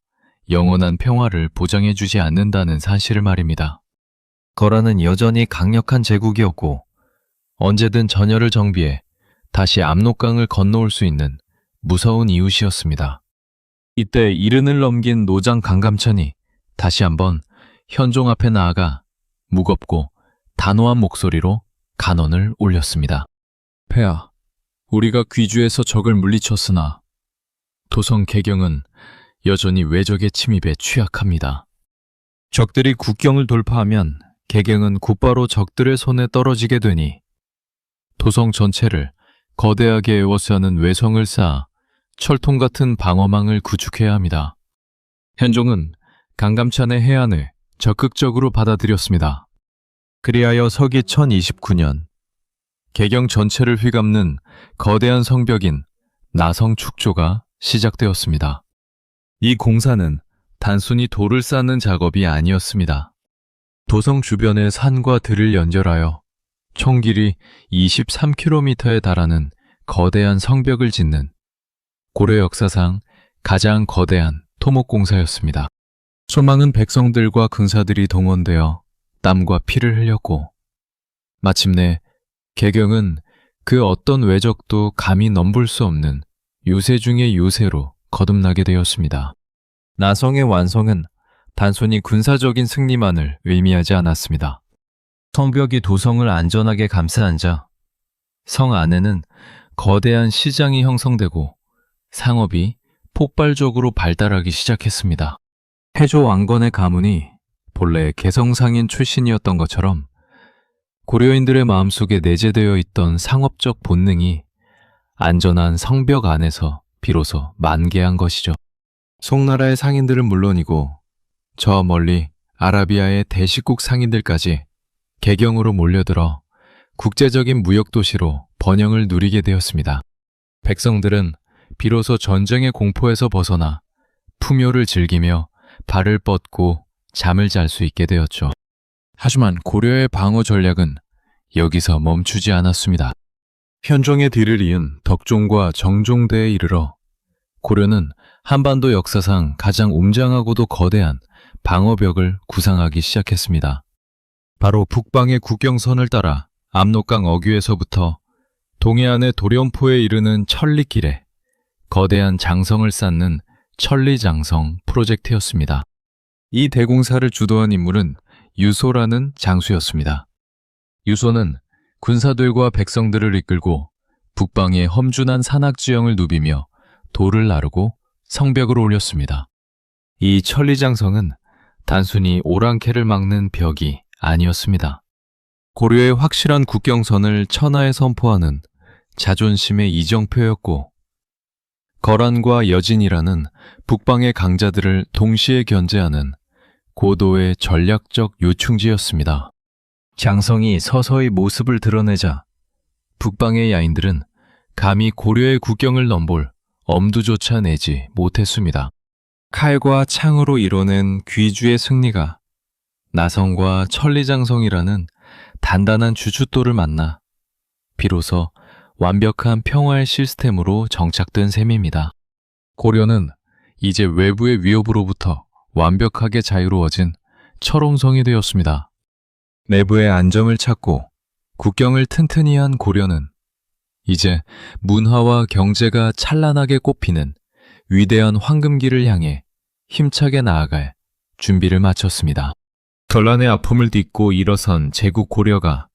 영원한 평화를 보장해주지 않는다는 사실을 말입니다. 거란은 여전히 강력한 제국이었고 언제든 전열을 정비해 다시 압록강을 건너올 수 있는 무서운 이웃이었습니다. 이때 이른을 넘긴 노장 강감찬이 다시 한번 현종 앞에 나아가 무겁고 단호한 목소리로 간언을 올렸습니다. 폐하, 우리가 귀주에서 적을 물리쳤으나 도성 개경은 여전히 외적의 침입에 취약합니다. 적들이 국경을 돌파하면 개경은 곧바로 적들의 손에 떨어지게 되니 도성 전체를 거대하게 에워싸는 외성을 쌓아 철통 같은 방어망을 구축해야 합니다. 현종은 강감찬의 해안을 적극적으로 받아들였습니다. 그리하여 서기 1029년 개경 전체를 휘감는 거대한 성벽인 나성 축조가 시작되었습니다. 이 공사는 단순히 돌을 쌓는 작업이 아니었습니다. 도성 주변의 산과 들을 연결하여 총 길이 23km에 달하는 거대한 성벽을 짓는 고려 역사상 가장 거대한 토목공사였습니다. 소망은 백성들과 군사들이 동원되어 땀과 피를 흘렸고 마침내 개경은 그 어떤 외적도 감히 넘볼 수 없는 요새 중의 요새로 거듭나게 되었습니다. 나성의 완성은 단순히 군사적인 승리만을 의미하지 않았습니다. 성벽이 도성을 안전하게 감싸안자 성 안에는 거대한 시장이 형성되고 상업이 폭발적으로 발달하기 시작했습니다. 태조 왕건의 가문이 본래 개성상인 출신이었던 것처럼 고려인들의 마음속에 내재되어 있던 상업적 본능이 안전한 성벽 안에서 비로소 만개한 것이죠. 송나라의 상인들은 물론이고 저 멀리 아라비아의 대식국 상인들까지 개경으로 몰려들어 국제적인 무역도시로 번영을 누리게 되었습니다. 백성들은 비로소 전쟁의 공포에서 벗어나 풍요를 즐기며 발을 뻗고 잠을 잘 수 있게 되었죠. 하지만 고려의 방어 전략은 여기서 멈추지 않았습니다. 현종의 뒤를 이은 덕종과 정종대에 이르러 고려는 한반도 역사상 가장 웅장하고도 거대한 방어벽을 구상하기 시작했습니다. 바로 북방의 국경선을 따라 압록강 어귀에서부터 동해안의 도련포에 이르는 천리길에 거대한 장성을 쌓는 천리장성 프로젝트였습니다. 이 대공사를 주도한 인물은 유소라는 장수였습니다. 유소는 군사들과 백성들을 이끌고 북방의 험준한 산악지형을 누비며 돌을 나르고 성벽을 올렸습니다. 이 천리장성은 단순히 오랑캐를 막는 벽이 아니었습니다. 고려의 확실한 국경선을 천하에 선포하는 자존심의 이정표였고 거란과 여진이라는 북방의 강자들을 동시에 견제하는 고도의 전략적 요충지였습니다. 장성이 서서히 모습을 드러내자 북방의 야인들은 감히 고려의 국경을 넘볼 엄두조차 내지 못했습니다. 칼과 창으로 이뤄낸 귀주의 승리가 나성과 천리장성이라는 단단한 주춧돌을 만나 비로소 완벽한 평화의 시스템으로 정착된 셈입니다. 고려는 이제 외부의 위협으로부터 완벽하게 자유로워진 철옹성이 되었습니다. 내부의 안정을 찾고 국경을 튼튼히 한 고려는 이제 문화와 경제가 찬란하게 꽃피는 위대한 황금기를 향해 힘차게 나아갈 준비를 마쳤습니다. 전란의 아픔을 딛고 일어선 제국 고려가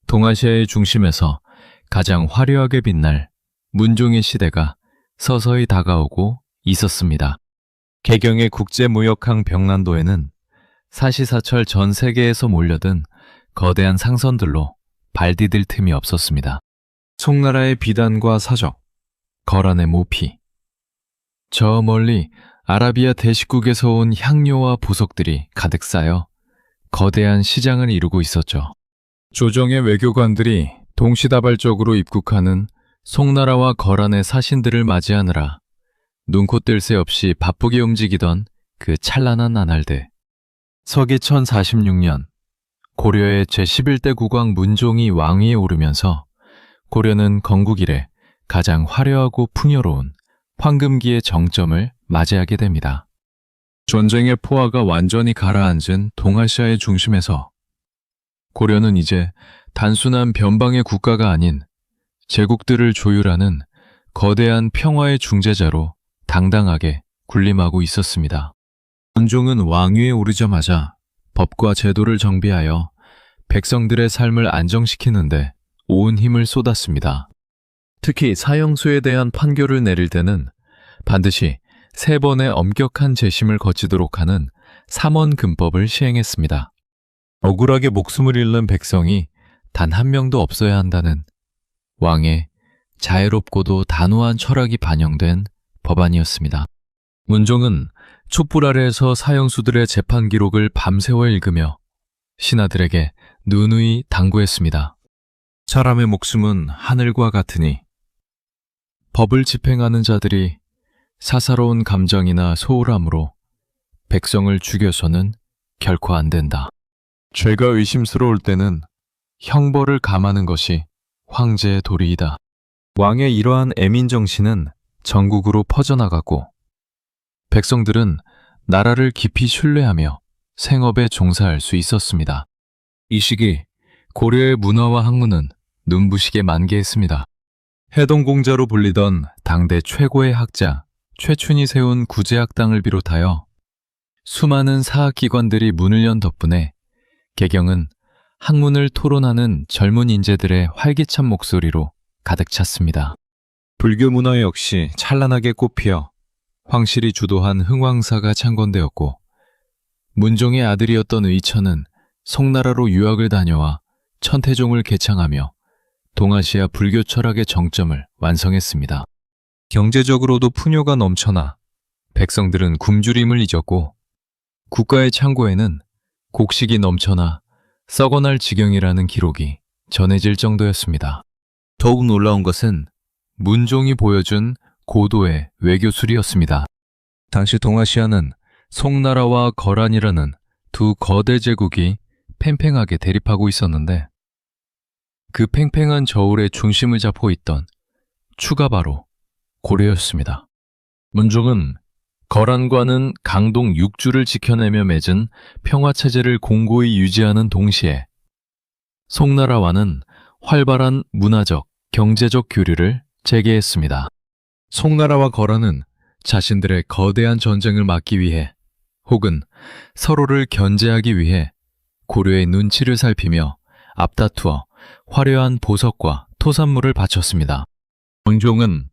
동아시아의 중심에서 가장 화려하게 빛날 문종의 시대가 서서히 다가오고 있었습니다. 개경의 국제무역항 벽난도에는 사시사철 전 세계에서 몰려든 거대한 상선들로 발 디딜 틈이 없었습니다. 송나라의 비단과 사적, 거란의 모피, 저 멀리 아라비아 대식국에서 온 향료와 보석들이 가득 쌓여 거대한 시장을 이루고 있었죠. 조정의 외교관들이 동시다발적으로 입국하는 송나라와 거란의 사신들을 맞이하느라 눈코 뜰 새 없이 바쁘게 움직이던 그 찬란한 나날들. 서기 1046년 고려의 제11대 국왕 문종이 왕위에 오르면서 고려는 건국 이래 가장 화려하고 풍요로운 황금기의 정점을 맞이하게 됩니다. 전쟁의 포화가 완전히 가라앉은 동아시아의 중심에서 고려는 이제 단순한 변방의 국가가 아닌 제국들을 조율하는 거대한 평화의 중재자로 당당하게 군림하고 있었습니다. 문종은 왕위에 오르자마자 법과 제도를 정비하여 백성들의 삶을 안정시키는데 온 힘을 쏟았습니다. 특히 사형수에 대한 판결을 내릴 때는 반드시 3번의 엄격한 재심을 거치도록 하는 삼원금법을 시행했습니다. 억울하게 목숨을 잃는 백성이 단 한 명도 없어야 한다는 왕의 자애롭고도 단호한 철학이 반영된 법안이었습니다. 문종은 촛불 아래에서 사형수들의 재판 기록을 밤새워 읽으며 신하들에게 누누이 당부했습니다. 사람의 목숨은 하늘과 같으니 법을 집행하는 자들이 사사로운 감정이나 소홀함으로 백성을 죽여서는 결코 안 된다. 죄가 의심스러울 때는 형벌을 감하는 것이 황제의 도리이다. 왕의 이러한 애민 정신은 전국으로 퍼져나갔고 백성들은 나라를 깊이 신뢰하며 생업에 종사할 수 있었습니다. 이 시기 고려의 문화와 학문은 눈부시게 만개했습니다. 해동공자로 불리던 당대 최고의 학자 최춘이 세운 구제학당을 비롯하여 수많은 사학기관들이 문을 연 덕분에 개경은 학문을 토론하는 젊은 인재들의 활기찬 목소리로 가득 찼습니다. 불교 문화 역시 찬란하게 꽃피어 황실이 주도한 흥왕사가 창건되었고 문종의 아들이었던 의천은 송나라로 유학을 다녀와 천태종을 개창하며 동아시아 불교 철학의 정점을 완성했습니다. 경제적으로도 풍요가 넘쳐나 백성들은 굶주림을 잊었고 국가의 창고에는 곡식이 넘쳐나 썩어날 지경이라는 기록이 전해질 정도였습니다. 더욱 놀라운 것은 문종이 보여준 고도의 외교술이었습니다. 당시 동아시아는 송나라와 거란이라는 두 거대 제국이 팽팽하게 대립하고 있었는데 그 팽팽한 저울의 중심을 잡고 있던 추가 바로 고려였습니다. 문종은 거란과는 강동 6주를 지켜내며 맺은 평화체제를 공고히 유지하는 동시에 송나라와는 활발한 문화적, 경제적 교류를 재개했습니다. 송나라와 거란은 자신들의 거대한 전쟁을 막기 위해 혹은 서로를 견제하기 위해 고려의 눈치를 살피며 앞다투어 화려한 보석과 토산물을 바쳤습니다. 문종은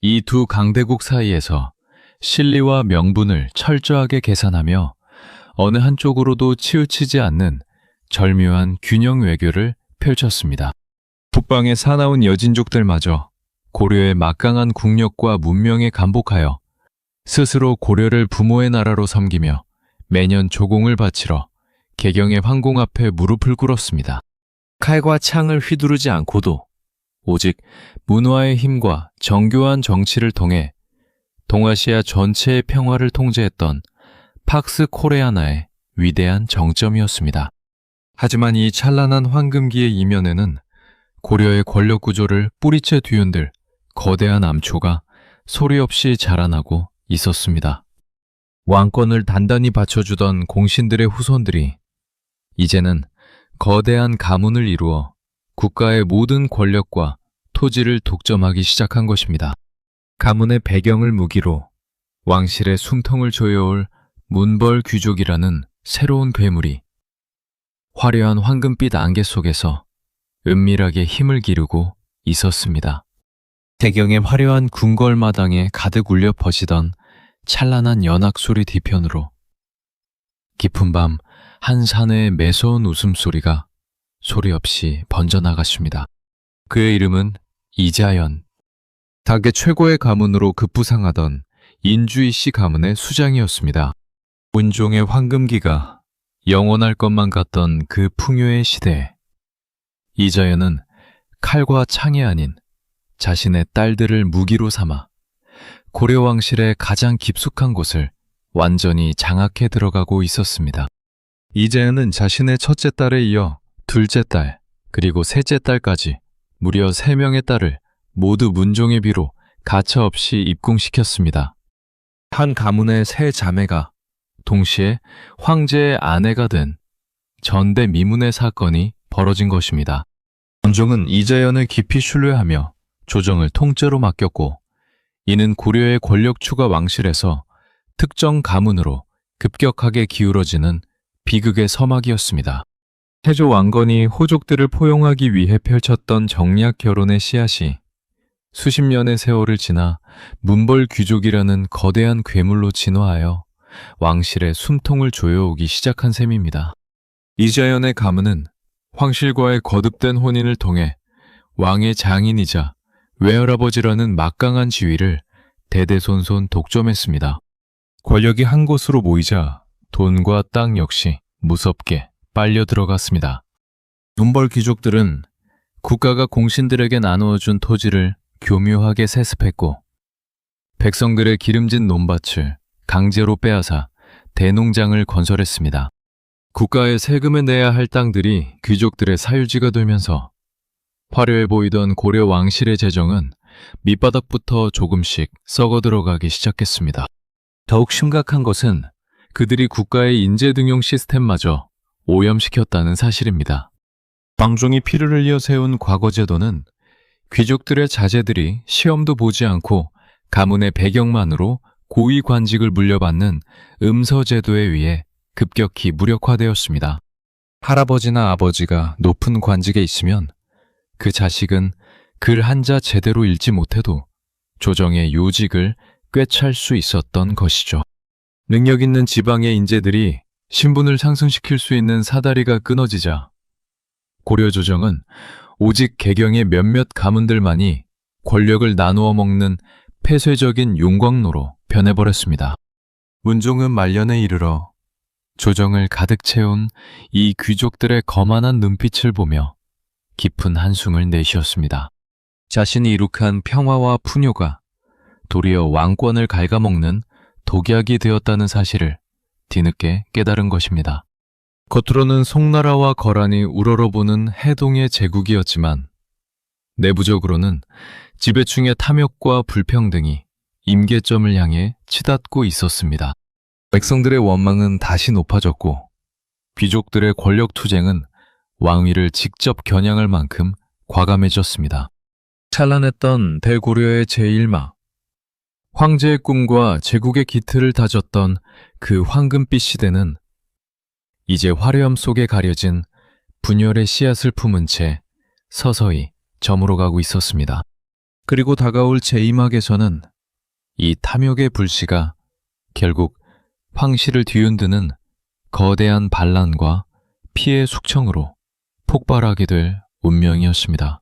이 두 강대국 사이에서 실리와 명분을 철저하게 계산하며 어느 한쪽으로도 치우치지 않는 절묘한 균형 외교를 펼쳤습니다. 북방의 사나운 여진족들마저 고려의 막강한 국력과 문명에 감복하여 스스로 고려를 부모의 나라로 섬기며 매년 조공을 바치러 개경의 황궁 앞에 무릎을 꿇었습니다. 칼과 창을 휘두르지 않고도 오직 문화의 힘과 정교한 정치를 통해 동아시아 전체의 평화를 통제했던 팍스 코레아나의 위대한 정점이었습니다. 하지만 이 찬란한 황금기의 이면에는 고려의 권력 구조를 뿌리채 뒤흔들 거대한 암초가 소리 없이 자라나고 있었습니다. 왕권을 단단히 받쳐주던 공신들의 후손들이 이제는 거대한 가문을 이루어 국가의 모든 권력과 토지를 독점하기 시작한 것입니다. 가문의 배경을 무기로 왕실의 숨통을 조여올 문벌 귀족이라는 새로운 괴물이 화려한 황금빛 안개 속에서 은밀하게 힘을 기르고 있었습니다. 개경의 화려한 궁궐마당에 가득 울려 퍼지던 찬란한 연악소리 뒤편으로 깊은 밤 한 사내의 매서운 웃음소리가 소리 없이 번져나갔습니다. 그의 이름은 이자연. 당대 최고의 가문으로 급부상하던 인주이 씨 가문의 수장이었습니다. 문종의 황금기가 영원할 것만 같던 그 풍요의 시대에 이자연은 칼과 창이 아닌 자신의 딸들을 무기로 삼아 고려 왕실의 가장 깊숙한 곳을 완전히 장악해 들어가고 있었습니다. 이자연은 자신의 첫째 딸에 이어 둘째 딸, 그리고 셋째 딸까지 무려 3명의 딸을 모두 문종의 비로 가차없이 입궁시켰습니다. 한 가문의 세 자매가 동시에 황제의 아내가 된 전대미문의 사건이 벌어진 것입니다. 문종은 이자연을 깊이 신뢰하며 조정을 통째로 맡겼고 이는 고려의 권력 추가 왕실에서 특정 가문으로 급격하게 기울어지는 비극의 서막이었습니다. 태조 왕건이 호족들을 포용하기 위해 펼쳤던 정략 결혼의 씨앗이 수십 년의 세월을 지나 문벌 귀족이라는 거대한 괴물로 진화하여 왕실의 숨통을 조여오기 시작한 셈입니다. 이자연의 가문은 황실과의 거듭된 혼인을 통해 왕의 장인이자 외할아버지라는 막강한 지위를 대대손손 독점했습니다. 권력이 한 곳으로 모이자 돈과 땅 역시 무섭게 빨려 들어갔습니다. 문벌 귀족들은 국가가 공신들에게 나누어준 토지를 교묘하게 세습했고 백성들의 기름진 논밭을 강제로 빼앗아 대농장을 건설했습니다. 국가에 세금을 내야 할 땅들이 귀족들의 사유지가 되면서 화려해 보이던 고려 왕실의 재정은 밑바닥부터 조금씩 썩어 들어가기 시작했습니다. 더욱 심각한 것은 그들이 국가의 인재 등용 시스템마저 오염시켰다는 사실입니다. 왕종이 피를 흘려 세운 과거 제도는 귀족들의 자제들이 시험도 보지 않고 가문의 배경만으로 고위 관직을 물려받는 음서제도에 의해 급격히 무력화되었습니다. 할아버지나 아버지가 높은 관직에 있으면 그 자식은 글 한자 제대로 읽지 못해도 조정의 요직을 꿰찰 수 있었던 것이죠. 능력 있는 지방의 인재들이 신분을 상승시킬 수 있는 사다리가 끊어지자 고려 조정은 오직 개경의 몇몇 가문들만이 권력을 나누어 먹는 폐쇄적인 용광로로 변해버렸습니다. 문종은 말년에 이르러 조정을 가득 채운 이 귀족들의 거만한 눈빛을 보며 깊은 한숨을 내쉬었습니다. 자신이 이룩한 평화와 풍요가 도리어 왕권을 갉아먹는 독약이 되었다는 사실을 뒤늦게 깨달은 것입니다. 겉으로는 송나라와 거란이 우러러보는 해동의 제국이었지만 내부적으로는 지배층의 탐욕과 불평등이 임계점을 향해 치닫고 있었습니다. 백성들의 원망은 다시 높아졌고 귀족들의 권력 투쟁은 왕위를 직접 겨냥할 만큼 과감해졌습니다. 찬란했던 대고려의 제1마, 황제의 꿈과 제국의 기틀을 다졌던 그 황금빛 시대는 이제 화려함 속에 가려진 분열의 씨앗을 품은 채 서서히 저물어가고 있었습니다. 그리고 다가올 제2막에서는 이 탐욕의 불씨가 결국 황실을 뒤흔드는 거대한 반란과 피해 숙청으로 폭발하게 될 운명이었습니다.